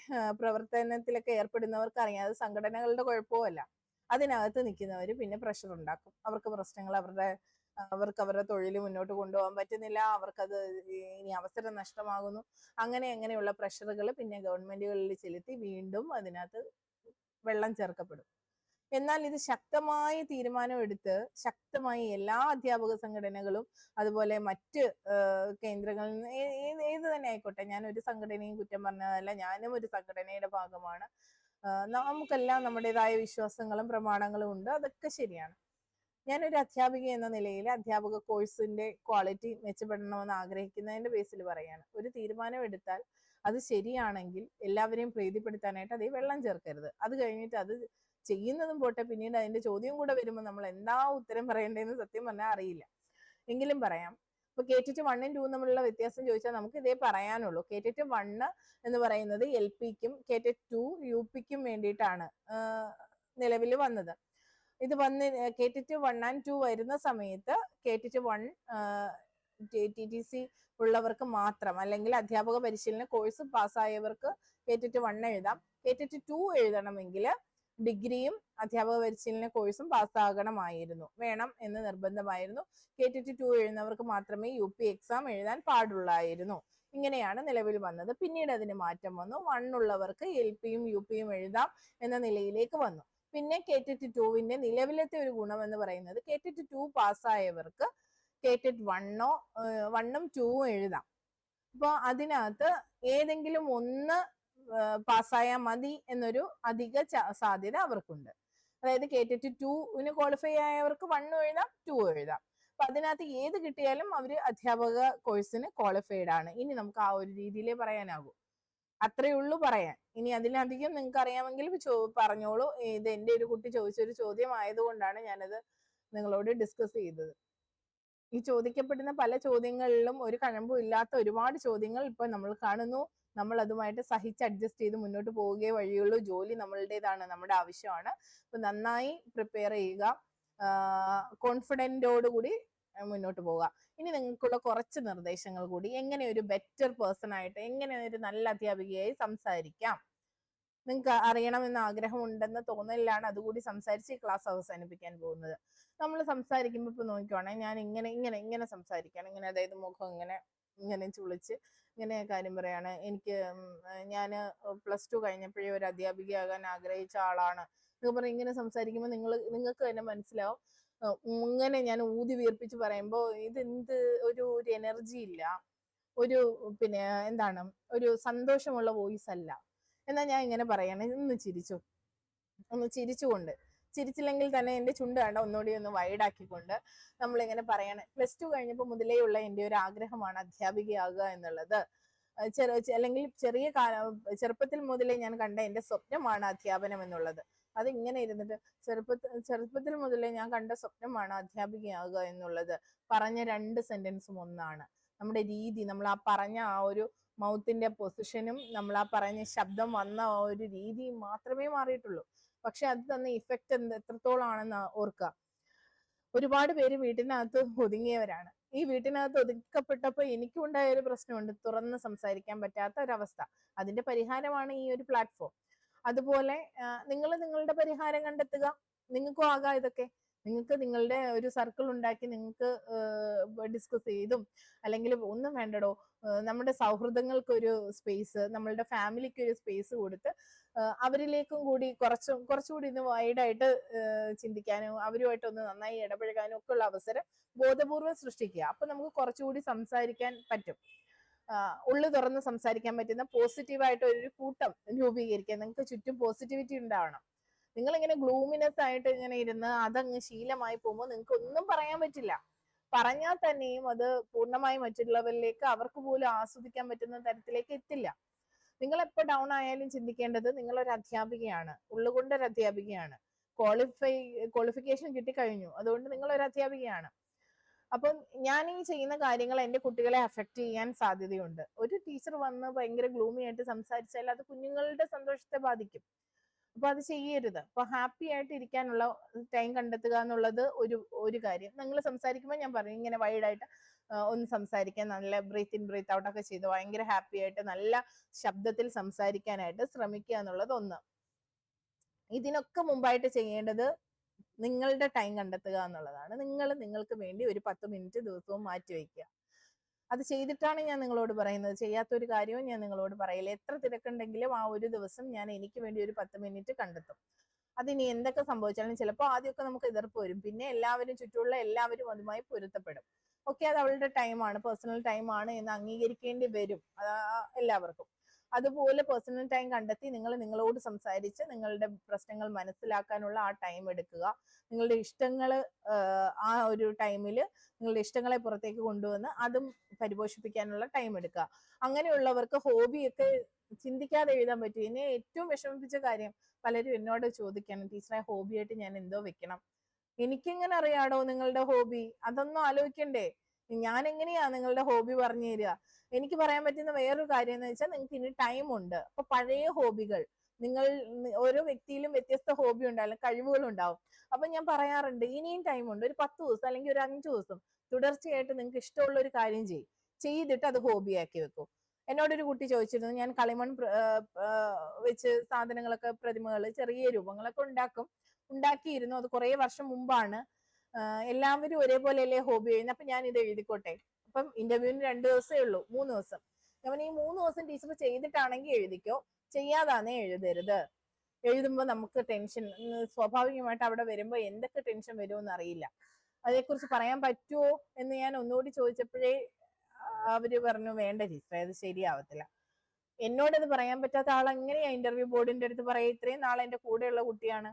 പ്രവർത്തനത്തിലൊക്കെ ഏർപ്പെടുന്നവർക്ക് അറിയാം, അത് സംഘടനകളുടെ കുഴപ്പമല്ല. അതിനകത്ത് നിൽക്കുന്നവർ പിന്നെ പ്രഷർ ഉണ്ടാക്കും. അവർക്ക് പ്രശ്നങ്ങൾ, അവർക്ക് അവരുടെ തൊഴിൽ മുന്നോട്ട് കൊണ്ടുപോകാൻ പറ്റുന്നില്ല, അവർക്കത് ഇനി അവസരം നഷ്ടമാകുന്നു. അങ്ങനെയുള്ള പ്രഷറുകൾ പിന്നെ ഗവൺമെന്റുകളിൽ ചെലുത്തി വീണ്ടും അതിനകത്ത് വെള്ളം ചേർക്കപ്പെടും. എന്നാൽ ഇത് ശക്തമായി തീരുമാനമെടുത്ത് ശക്തമായി എല്ലാ അധ്യാപക സംഘടനകളും അതുപോലെ മറ്റ് കേന്ദ്രങ്ങളിൽ ഏത് തന്നെ ആയിക്കോട്ടെ, ഞാൻ ഒരു സംഘടനയും കുറ്റം പറഞ്ഞതല്ല, ഞാനും ഒരു സംഘടനയുടെ ഭാഗമാണ്. നമുക്കെല്ലാം നമ്മുടേതായ വിശ്വാസങ്ങളും പ്രമാണങ്ങളും ഉണ്ട്, അതൊക്കെ ശരിയാണ്. ഞാനൊരു അധ്യാപിക എന്ന നിലയിൽ അധ്യാപക കോഴ്സിന്റെ ക്വാളിറ്റി മെച്ചപ്പെടണമെന്ന് ആഗ്രഹിക്കുന്നതിന്റെ ബേസിൽ പറയാണ്. ഒരു തീരുമാനം എടുത്താൽ അത് ശരിയാണെങ്കിൽ എല്ലാവരെയും പ്രീതിപ്പെടുത്താനായിട്ട് അതേ വെള്ളം ചേർക്കരുത്. അത് കഴിഞ്ഞിട്ട് അത് ചെയ്യുന്നതും പോട്ടെ, പിന്നീട് അതിന്റെ ചോദ്യം കൂടെ വരുമ്പോൾ നമ്മൾ എന്താ ഉത്തരം പറയേണ്ടതെന്ന് സത്യം പറഞ്ഞാൽ അറിയില്ല. എങ്കിലും പറയാം. ഇപ്പൊ KTET 1 ഉം 2 തമ്മിലുള്ള വ്യത്യാസം ചോദിച്ചാൽ നമുക്ക് ഇതേ പറയാനുള്ളൂ. KTET 1 എന്ന് പറയുന്നത് LPക്കും KTET 2 UPക്കും വേണ്ടിയിട്ടാണ് നിലവിൽ വന്നത്. ഇത് KTET 1 and 2 വരുന്ന സമയത്ത് KTET 1 TTC ഉള്ളവർക്ക് മാത്രം, അല്ലെങ്കിൽ അധ്യാപക പരിശീലന കോഴ്സ് പാസ്സായവർക്ക് KTET 1 എഴുതാം. KTET 2 എഴുതണമെങ്കിൽ ഡിഗ്രിയും അധ്യാപക പരിശീലന കോഴ്സും വേണം എന്ന് നിർബന്ധമായിരുന്നു. KTET 2 എഴുതുന്നവർക്ക് മാത്രമേ UP എക്സാം എഴുതാൻ പാടുള്ളായിരുന്നു. ഇങ്ങനെയാണ് നിലവിൽ വന്നത്. പിന്നീട് അതിന് മാറ്റം വന്നു. 1 ഉള്ളവർക്ക് LPയും UPയും എഴുതാം എന്ന നിലയിലേക്ക് വന്നു. പിന്നെ KTET 2 നിലവിലത്തെ ഒരു ഗുണം എന്ന് പറയുന്നത് KTET 2 പാസ്സായവർക്ക് KTET 1 ഉം 2 ഉം എഴുതാം. അപ്പൊ അതിനകത്ത് ഏതെങ്കിലും ഒന്ന് പാസ്സായാൽ മതി എന്നൊരു അധിക സാധ്യത അവർക്കുണ്ട്. അതായത് KTET 2 ക്വാളിഫൈ ആയവർക്ക് 1 എഴുതാം, 2 എഴുതാം. അപ്പൊ അതിനകത്ത് ഏത് കിട്ടിയാലും അവര് അധ്യാപക കോഴ്സിന് ക്വാളിഫൈഡ് ആണ്. ഇനി നമുക്ക് ആ ഒരു രീതിയിലേ പറയാനാകൂ. അത്രേ ഉള്ളൂ പറയാൻ. ഇനി അതിലധികം നിങ്ങൾക്ക് അറിയാമെങ്കിൽ പറഞ്ഞോളൂ. ഇത് എന്റെ ഒരു കുട്ടി ചോദിച്ചൊരു ചോദ്യം ആയതുകൊണ്ടാണ് ഞാനത് നിങ്ങളോട് ഡിസ്കസ് ചെയ്തത്. ഈ ചോദിക്കപ്പെടുന്ന പല ചോദ്യങ്ങളിലും ഒരു കഴമ്പും ഇല്ലാത്ത ഒരുപാട് ചോദ്യങ്ങൾ ഇപ്പൊ നമ്മൾ കാണുന്നു. നമ്മൾ അതുമായിട്ട് സഹിച്ച് അഡ്ജസ്റ്റ് ചെയ്ത് മുന്നോട്ട് പോവുകയേ വഴിയുള്ളൂ. ജോലി നമ്മളുടേതാണ്, നമ്മുടെ ആവശ്യമാണ്. അപ്പൊ നന്നായി പ്രിപ്പയർ ചെയ്യുക, കോൺഫിഡൻറ്റോടുകൂടി മുന്നോട്ട് പോവുക. ഇനി നിങ്ങൾക്കുള്ള കുറച്ച് നിർദ്ദേശങ്ങൾ കൂടി, എങ്ങനെ ഒരു ബെറ്റർ പേഴ്സൺ ആയിട്ട്, എങ്ങനെ ഒരു നല്ല അധ്യാപികയായി സംസാരിക്കാം. നിങ്ങൾക്ക് അറിയണമെന്ന് ആഗ്രഹമുണ്ടെന്ന് തോന്നലിലാണ് അതുകൂടി സംസാരിച്ച് ഈ ക്ലാസ് അവസാനിപ്പിക്കാൻ പോകുന്നത്. നമ്മൾ സംസാരിക്കുമ്പോൾ ഇപ്പൊ നോക്കിക്കോണേ, ഞാൻ ഇങ്ങനെ സംസാരിക്കണം. ഇങ്ങനെ അതായത് മുഖം ഇങ്ങനെ ചുളിച്ച് ഇങ്ങനെ കാര്യം പറയാണ്. ഞാൻ +2 കഴിഞ്ഞപ്പോഴേ ഒരു അധ്യാപികയാകാൻ ആഗ്രഹിച്ച ആളാണ് എന്ന് പറഞ്ഞ് ഇങ്ങനെ സംസാരിക്കുമ്പോൾ നിങ്ങൾക്ക് തന്നെ മനസ്സിലാവും, ഇങ്ങനെ ഞാൻ ഊതി വീർപ്പിച്ച് പറയുമ്പോൾ ഇതെന്ത് ഒരു എനർജി ഇല്ല, ഒരു പിന്നെ എന്താണ്, ഒരു സന്തോഷമുള്ള വോയിസ് അല്ല. എന്നാൽ ഞാൻ ഇങ്ങനെ പറയാണ്, ഒന്ന് ചിരിച്ചുകൊണ്ട്, ചിരിച്ചില്ലെങ്കിൽ തന്നെ എൻ്റെ ചുണ്ട് കണ്ട ഒന്നുകൂടി ഒന്ന് വൈഡാക്കിക്കൊണ്ട് നമ്മളിങ്ങനെ പറയണേ. +2 കഴിഞ്ഞപ്പോൾ മുതലേ ഉള്ള എൻ്റെ ഒരു ആഗ്രഹമാണ് അധ്യാപികയാകുക എന്നുള്ളത്. അല്ലെങ്കിൽ ചെറുപ്പത്തിൽ മുതലേ ഞാൻ കണ്ട എൻ്റെ സ്വപ്നമാണ് അധ്യാപനം എന്നുള്ളത്. അതിങ്ങനെ ഇരുന്നിട്ട് ചെറുപ്പത്തിൽ മുതലേ ഞാൻ കണ്ട സ്വപ്നമാണ് അധ്യാപികയാകുക എന്നുള്ളത്. പറഞ്ഞ 2 സെന്റൻസും ഒന്നാണ്. നമ്മുടെ രീതി, നമ്മൾ ആ പറഞ്ഞ ആ ഒരു മൗത്തിന്റെ പൊസിഷനും നമ്മൾ ആ പറഞ്ഞ ശബ്ദം വന്ന ആ ഒരു രീതിയും മാത്രമേ മാറിയിട്ടുള്ളൂ. പക്ഷെ അത് തന്ന ഇഫക്റ്റ് എത്രത്തോളാണെന്ന് ഓർക്കുക. ഒരുപാട് പേര് വീട്ടിനകത്ത് ഒതുങ്ങിയവരാണ്. ഈ വീട്ടിനകത്ത് ഒതുക്കപ്പെട്ടപ്പോൾ എനിക്കും ഉണ്ടായ ഒരു പ്രശ്നമുണ്ട്, തുറന്ന് സംസാരിക്കാൻ പറ്റാത്ത ഒരവസ്ഥ. അതിന്റെ പരിഹാരമാണ് ഈ ഒരു പ്ലാറ്റ്ഫോം. അതുപോലെ നിങ്ങൾ നിങ്ങളുടെ പരിഹാരം കണ്ടെത്തുക. നിങ്ങൾക്കും ആകാം ഇതൊക്കെ. നിങ്ങൾക്ക് നിങ്ങളുടെ ഒരു സർക്കിൾ ഉണ്ടാക്കി നിങ്ങൾക്ക് ഡിസ്കസ് ചെയ്തും, അല്ലെങ്കിൽ ഒന്നും വേണ്ടടോ, നമ്മുടെ സൗഹൃദങ്ങൾക്കൊരു സ്പേസ്, നമ്മളുടെ ഫാമിലിക്ക് ഒരു സ്പേസ് കൊടുത്ത് അവരിലേക്കും കൂടി കുറച്ചുകൂടി ഇന്ന് വൈഡായിട്ട് ചിന്തിക്കാനും അവരുമായിട്ടൊന്ന് നന്നായി ഇടപഴകാനും ഒക്കെ ഉള്ള അവസരം ബോധപൂർവം സൃഷ്ടിക്കുക. അപ്പൊ നമുക്ക് കുറച്ചുകൂടി സംസാരിക്കാൻ പറ്റും. ഉള്ളു തുറന്ന് സംസാരിക്കാൻ പറ്റുന്ന പോസിറ്റീവായിട്ട് ഒരു കൂട്ടം രൂപീകരിക്കുക. നിങ്ങൾക്ക് ചുറ്റും പോസിറ്റിവിറ്റി ഉണ്ടാവണം. നിങ്ങളിങ്ങനെ ഗ്ലൂമിനെസ് ആയിട്ട് ഇങ്ങനെ ഇരുന്ന് അതങ്ങ് ശീലമായി പോകുമ്പോൾ നിങ്ങൾക്ക് ഒന്നും പറയാൻ പറ്റില്ല. പറഞ്ഞാൽ തന്നെയും അത് പൂർണ്ണമായി മറ്റുള്ളവരിലേക്ക് അവർക്ക് പോലും ആസ്വദിക്കാൻ പറ്റുന്ന തരത്തിലേക്ക് എത്തില്ല. നിങ്ങൾ എപ്പോൾ ഡൗൺ ആയാലും ചിന്തിക്കേണ്ടത് നിങ്ങളൊരു അധ്യാപികയാണ്, ഉള്ളുകൊണ്ടൊരു അധ്യാപികയാണ്. ക്വാളിഫിക്കേഷൻ കിട്ടിക്കഴിഞ്ഞു, അതുകൊണ്ട് നിങ്ങളൊരു അധ്യാപികയാണ്. അപ്പം ഞാൻ ഈ ചെയ്യുന്ന കാര്യങ്ങൾ എൻ്റെ കുട്ടികളെ അഫക്റ്റ് ചെയ്യാൻ സാധ്യതയുണ്ട്. ഒരു ടീച്ചർ വന്ന് ഭയങ്കര ഗ്ലൂമി ആയിട്ട് സംസാരിച്ചാൽ അത് കുഞ്ഞുങ്ങളുടെ സന്തോഷത്തെ ബാധിക്കും. അപ്പൊ അത് ചെയ്യരുത്. അപ്പൊ ഹാപ്പി ആയിട്ട് ഇരിക്കാനുള്ള ടൈം കണ്ടെത്തുക എന്നുള്ളത് ഒരു കാര്യം. നിങ്ങൾ സംസാരിക്കുമ്പോൾ ഞാൻ പറയും, ഇങ്ങനെ വൈഡായിട്ട് ഒന്ന് സംസാരിക്കാൻ, നല്ല ബ്രീത്ത് ഇൻ ബ്രീത്ത് ഔട്ട് ഒക്കെ ചെയ്ത് ഭയങ്കര ഹാപ്പി ആയിട്ട് നല്ല ശബ്ദത്തിൽ സംസാരിക്കാനായിട്ട് ശ്രമിക്കുക എന്നുള്ളത് ഒന്ന്. ഇതിനൊക്കെ മുമ്പായിട്ട് ചെയ്യേണ്ടത് നിങ്ങളുടെ ടൈം കണ്ടെത്തുക എന്നുള്ളതാണ്. നിങ്ങൾക്ക് വേണ്ടി ഒരു 10 മിനിറ്റ് ദിവസവും മാറ്റിവെക്കുക. അത് ചെയ്തിട്ടാണ് ഞാൻ നിങ്ങളോട് പറയുന്നത്. ചെയ്യാത്തൊരു കാര്യവും ഞാൻ നിങ്ങളോട് പറയില്ല. എത്ര തിരക്കുണ്ടെങ്കിലും ആ ഒരു ദിവസം ഞാൻ എനിക്ക് വേണ്ടി ഒരു 10 മിനിറ്റ് കണ്ടെത്തും. അതിനി എന്തൊക്കെ സംഭവിച്ചാലും ചിലപ്പോൾ ആദ്യമൊക്കെ നമുക്ക് എതിർപ്പ് വരും. പിന്നെ ചുറ്റുമുള്ള എല്ലാവരും അതുമായി പൊരുത്തപ്പെടും. ഓക്കെ, അത് അവളുടെ ടൈമാണ്, പേഴ്സണൽ ടൈമാണ് എന്ന് അംഗീകരിക്കേണ്ടി വരും എല്ലാവർക്കും. അതുപോലെ പേഴ്സണൽ ടൈം കണ്ടെത്തി നിങ്ങളോട് സംസാരിച്ച് നിങ്ങളുടെ പ്രശ്നങ്ങൾ മനസ്സിലാക്കാനുള്ള ആ ടൈം എടുക്കുക. നിങ്ങളുടെ ഇഷ്ടങ്ങൾ ആ ഒരു ടൈമിൽ നിങ്ങളുടെ ഇഷ്ടങ്ങളെ പുറത്തേക്ക് കൊണ്ടുവന്ന് അതും പരിപോഷിപ്പിക്കാനുള്ള ടൈം എടുക്കുക. അങ്ങനെയുള്ളവർക്ക് ഹോബിയൊക്കെ ചിന്തിക്കാതെ എഴുതാൻ പറ്റും. എന്നെ ഏറ്റവും വിഷമിപ്പിച്ച കാര്യം, പലരും എന്നോട് ചോദിക്കണം, ടീച്ചറെ ഹോബിയായിട്ട് ഞാൻ എന്തോ വെക്കണം. എനിക്കെങ്ങനെ അറിയാടോ നിങ്ങളുടെ ഹോബി? അതൊന്നും ആലോചിക്കണ്ടേ? ഞാൻ എങ്ങനെയാ നിങ്ങളുടെ ഹോബി പറഞ്ഞു തരിക? എനിക്ക് പറയാൻ പറ്റുന്ന വേറൊരു കാര്യം എന്ന് വെച്ചാൽ, നിങ്ങൾക്ക് ഇനി ടൈം ഉണ്ട്. അപ്പൊ പഴയ ഹോബികൾ, ഓരോ വ്യക്തിയിലും വ്യത്യസ്ത ഹോബി ഉണ്ടാവും, കഴിവുകൾ ഉണ്ടാവും. അപ്പൊ ഞാൻ പറയാറുണ്ട്, ഇനിയും ടൈം ഉണ്ട്. ഒരു 10 ദിവസം അല്ലെങ്കിൽ ഒരു 5 ദിവസം തുടർച്ചയായിട്ട് നിങ്ങൾക്ക് ഇഷ്ടമുള്ള ഒരു കാര്യം ചെയ്തിട്ട് അത് ഹോബിയാക്കി വെക്കും. എന്നോടൊരു കുട്ടി ചോദിച്ചിരുന്നു, ഞാൻ കളിമൺ വെച്ച് സാധനങ്ങളൊക്കെ, പ്രതിമകൾ, ചെറിയ രൂപങ്ങളൊക്കെ ഉണ്ടാക്കിയിരുന്നു. അത് കുറെ വർഷം മുമ്പാണ്. എല്ലാവരും ഒരേപോലെയല്ലേ ഹോബി ചെയ്യുന്നത്, അപ്പൊ ഞാൻ ഇത് എഴുതിക്കോട്ടെ? അപ്പം ഇന്റർവ്യൂവിന് 2 ദിവസമേ ഉള്ളൂ, 3 ദിവസം. ഞാൻ ഈ 3 ദിവസം ടീച്ചർ ചെയ്തിട്ടാണെങ്കിൽ എഴുതിക്കോ, ചെയ്യാതാന്നേ എഴുതരുത്. എഴുതുമ്പോൾ നമുക്ക് ടെൻഷൻ, സ്വാഭാവികമായിട്ട് അവിടെ വരുമ്പോൾ എന്തൊക്കെ ടെൻഷൻ വരുമെന്ന് അറിയില്ല. അതേക്കുറിച്ച് പറയാൻ പറ്റുമോ എന്ന് ഞാൻ ഒന്നുകൂടി ചോദിച്ചപ്പോഴേ അവര് പറഞ്ഞു, വേണ്ട ടീച്ചറെ, അത് ശരിയാവത്തില്ല. എന്നോടത് പറയാൻ പറ്റാത്ത ആൾ എങ്ങനെയാ ഇന്റർവ്യൂ ബോർഡിന്റെ അടുത്ത് പറയാ? ഇത്രയും നാളെ എന്റെ കൂടെയുള്ള കുട്ടിയാണ്.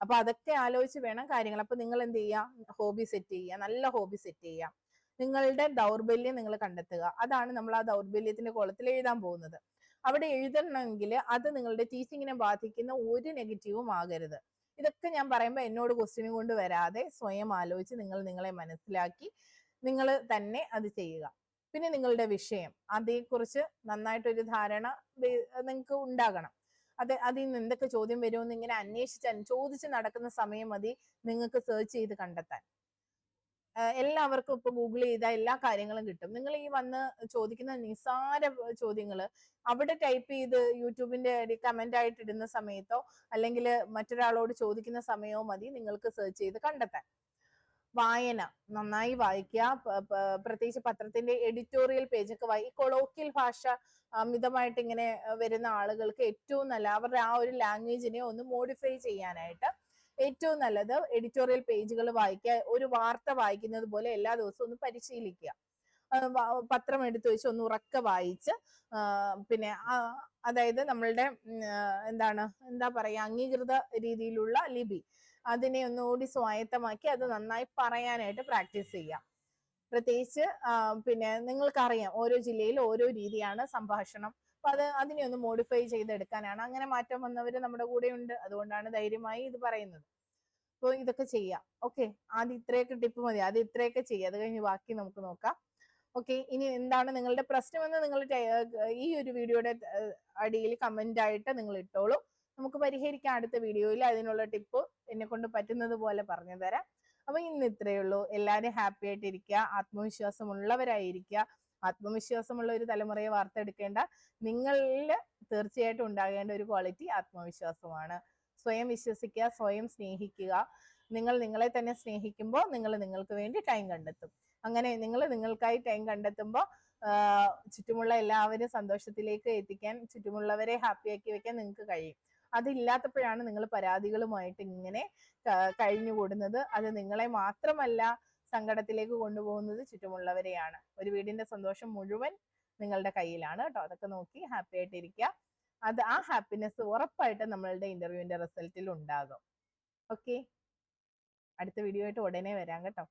അപ്പൊ അതൊക്കെ ആലോചിച്ച് വേണം കാര്യങ്ങൾ. അപ്പൊ നിങ്ങൾ എന്ത് ചെയ്യുക, ഹോബി സെറ്റ് ചെയ്യുക, നല്ല ഹോബി സെറ്റ് ചെയ്യുക. നിങ്ങളുടെ ദൗർബല്യം നിങ്ങൾ കണ്ടെത്തുക. അതാണ് നമ്മൾ ആ ദൗർബല്യത്തിന്റെ കോളത്തിൽ എഴുതാൻ പോകുന്നത്. അവിടെ എഴുതണമെങ്കിൽ അത് നിങ്ങളുടെ ടീച്ചിങ്ങിനെ ബാധിക്കുന്ന ഒരു നെഗറ്റീവും ആകരുത്. ഇതൊക്കെ ഞാൻ പറയുമ്പോൾ എന്നോട് ക്വസ്റ്റ്യൻ കൊണ്ട് വരാതെ സ്വയം ആലോചിച്ച് നിങ്ങൾ നിങ്ങളെ മനസ്സിലാക്കി നിങ്ങൾ തന്നെ അത് ചെയ്യുക. പിന്നെ നിങ്ങളുടെ വിഷയം, അതേക്കുറിച്ച് നന്നായിട്ടൊരു ധാരണ നിങ്ങൾക്ക് ഉണ്ടാകണം. അതിൽ നിന്ന് എന്തൊക്കെ ചോദ്യം വരുമെന്ന് ഇങ്ങനെ ചോദിച്ച് നടക്കുന്ന സമയം മതി നിങ്ങൾക്ക് സെർച്ച് ചെയ്ത് കണ്ടെത്താൻ. എല്ലാവർക്കും ഇപ്പൊ ഗൂഗിൾ ചെയ്താൽ എല്ലാ കാര്യങ്ങളും കിട്ടും. നിങ്ങൾ ഈ വന്ന് ചോദിക്കുന്ന നിസ്സാര ചോദ്യങ്ങള് അവിടെ ടൈപ്പ് ചെയ്ത് യൂട്യൂബിന്റെ കമന്റ് ആയിട്ട് ഇടുന്ന സമയത്തോ അല്ലെങ്കിൽ മറ്റൊരാളോട് ചോദിക്കുന്ന സമയമോ മതി നിങ്ങൾക്ക് സെർച്ച് ചെയ്ത് കണ്ടെത്താൻ. വായന നന്നായി വായിക്കുക. പ്രത്യേകിച്ച് പത്രത്തിന്റെ എഡിറ്റോറിയൽ പേജൊക്കെ കൊളോക്കിയൽ ഭാഷ അമിതമായിട്ട് ഇങ്ങനെ വരുന്ന ആളുകൾക്ക് ഏറ്റവും നല്ല അവരുടെ ആ ഒരു ലാംഗ്വേജിനെ ഒന്ന് മോഡിഫൈ ചെയ്യാനായിട്ട് ഏറ്റവും നല്ലത് എഡിറ്റോറിയൽ പേജുകൾ വായിക്കുക. ഒരു വാർത്ത വായിക്കുന്നത് പോലെ എല്ലാ ദിവസവും ഒന്ന് പരിശീലിക്കുക. പത്രം എടുത്തു വെച്ച് ഒന്ന് ഉറക്കെ വായിച്ച് പിന്നെ അതായത് നമ്മളുടെ എന്താ പറയാ അംഗീകൃത രീതിയിലുള്ള ലിപി അതിനെ ഒന്നുകൂടി സ്വായത്തമാക്കി അത് നന്നായി പറയാനായിട്ട് പ്രാക്ടീസ് ചെയ്യാം. പ്രത്യേകിച്ച് പിന്നെ നിങ്ങൾക്കറിയാം ഓരോ ജില്ലയിൽ ഓരോ രീതിയാണ് സംഭാഷണം. അപ്പൊ അതിനെ ഒന്ന് മോഡിഫൈ ചെയ്തെടുക്കാനാണ്. അങ്ങനെ മാറ്റം വന്നവര് നമ്മുടെ കൂടെ ഉണ്ട്. അതുകൊണ്ടാണ് ധൈര്യമായി ഇത് പറയുന്നത്. അപ്പോൾ ഇതൊക്കെ ചെയ്യാം. ഓക്കെ, ആദ്യം ഇത്രയൊക്കെ ടിപ്പ് മതി. ആദ്യം ഇത്രയൊക്കെ ചെയ്യാം, അത് കഴിഞ്ഞ് ബാക്കി നമുക്ക് നോക്കാം. ഓക്കെ, ഇനി എന്താണ് നിങ്ങളുടെ പ്രശ്നമെന്ന് നിങ്ങൾ ഈ ഒരു വീഡിയോയുടെ അടിയിൽ കമന്റ് ആയിട്ട് നിങ്ങൾ ഇട്ടോളൂ. നമുക്ക് പരിഹരിക്കാം അടുത്ത വീഡിയോയിൽ. അതിനുള്ള ടിപ്പ് എന്നെ കൊണ്ട് പറ്റുന്നത് പോലെ പറഞ്ഞു തരാം. അപ്പൊ ഇന്ന് ഇത്രയേ ഉള്ളൂ. എല്ലാവരും ഹാപ്പി ആയിട്ടിരിക്കുക, ആത്മവിശ്വാസമുള്ളവരായിരിക്കുക. ആത്മവിശ്വാസമുള്ള ഒരു തലമുറയെ വാർത്തെടുക്കേണ്ട നിങ്ങളിൽ തീർച്ചയായിട്ടും ഉണ്ടാകേണ്ട ഒരു ക്വാളിറ്റി ആത്മവിശ്വാസമാണ്. സ്വയം വിശ്വസിക്കുക, സ്വയം സ്നേഹിക്കുക. നിങ്ങൾ നിങ്ങളെ തന്നെ സ്നേഹിക്കുമ്പോൾ നിങ്ങൾ നിങ്ങൾക്ക് വേണ്ടി ടൈം കണ്ടെത്തും. അങ്ങനെ നിങ്ങൾ നിങ്ങൾക്കായി ടൈം കണ്ടെത്തുമ്പോൾ ചുറ്റുമുള്ള എല്ലാവരും സന്തോഷത്തിലേക്ക് എത്തിക്കാൻ, ചുറ്റുമുള്ളവരെ ഹാപ്പിയാക്കി വെക്കാൻ നിങ്ങൾക്ക് കഴിയും. അതില്ലാത്തപ്പോഴാണ് നിങ്ങൾ പരാതികളുമായിട്ട് ഇങ്ങനെ കഴിഞ്ഞുകൂടുന്നത്. അത് നിങ്ങളെ മാത്രമല്ല സങ്കടത്തിലേക്ക് കൊണ്ടുപോകുന്നത് ചുറ്റുമുള്ളവരെയാണ്. ഒരു വീടിന്റെ സന്തോഷം മുഴുവൻ നിങ്ങളുടെ കയ്യിലാണ് കേട്ടോ. അതൊക്കെ നോക്കി ഹാപ്പി ആയിട്ടിരിക്കുക. ആ ഹാപ്പിനെസ് ഉറപ്പായിട്ട് നമ്മളുടെ ഇന്റർവ്യൂവിന്റെ റിസൾട്ടിൽ ഉണ്ടാകും. ഓക്കെ, അടുത്ത വീഡിയോ ആയിട്ട് ഉടനെ വരാം കേട്ടോ.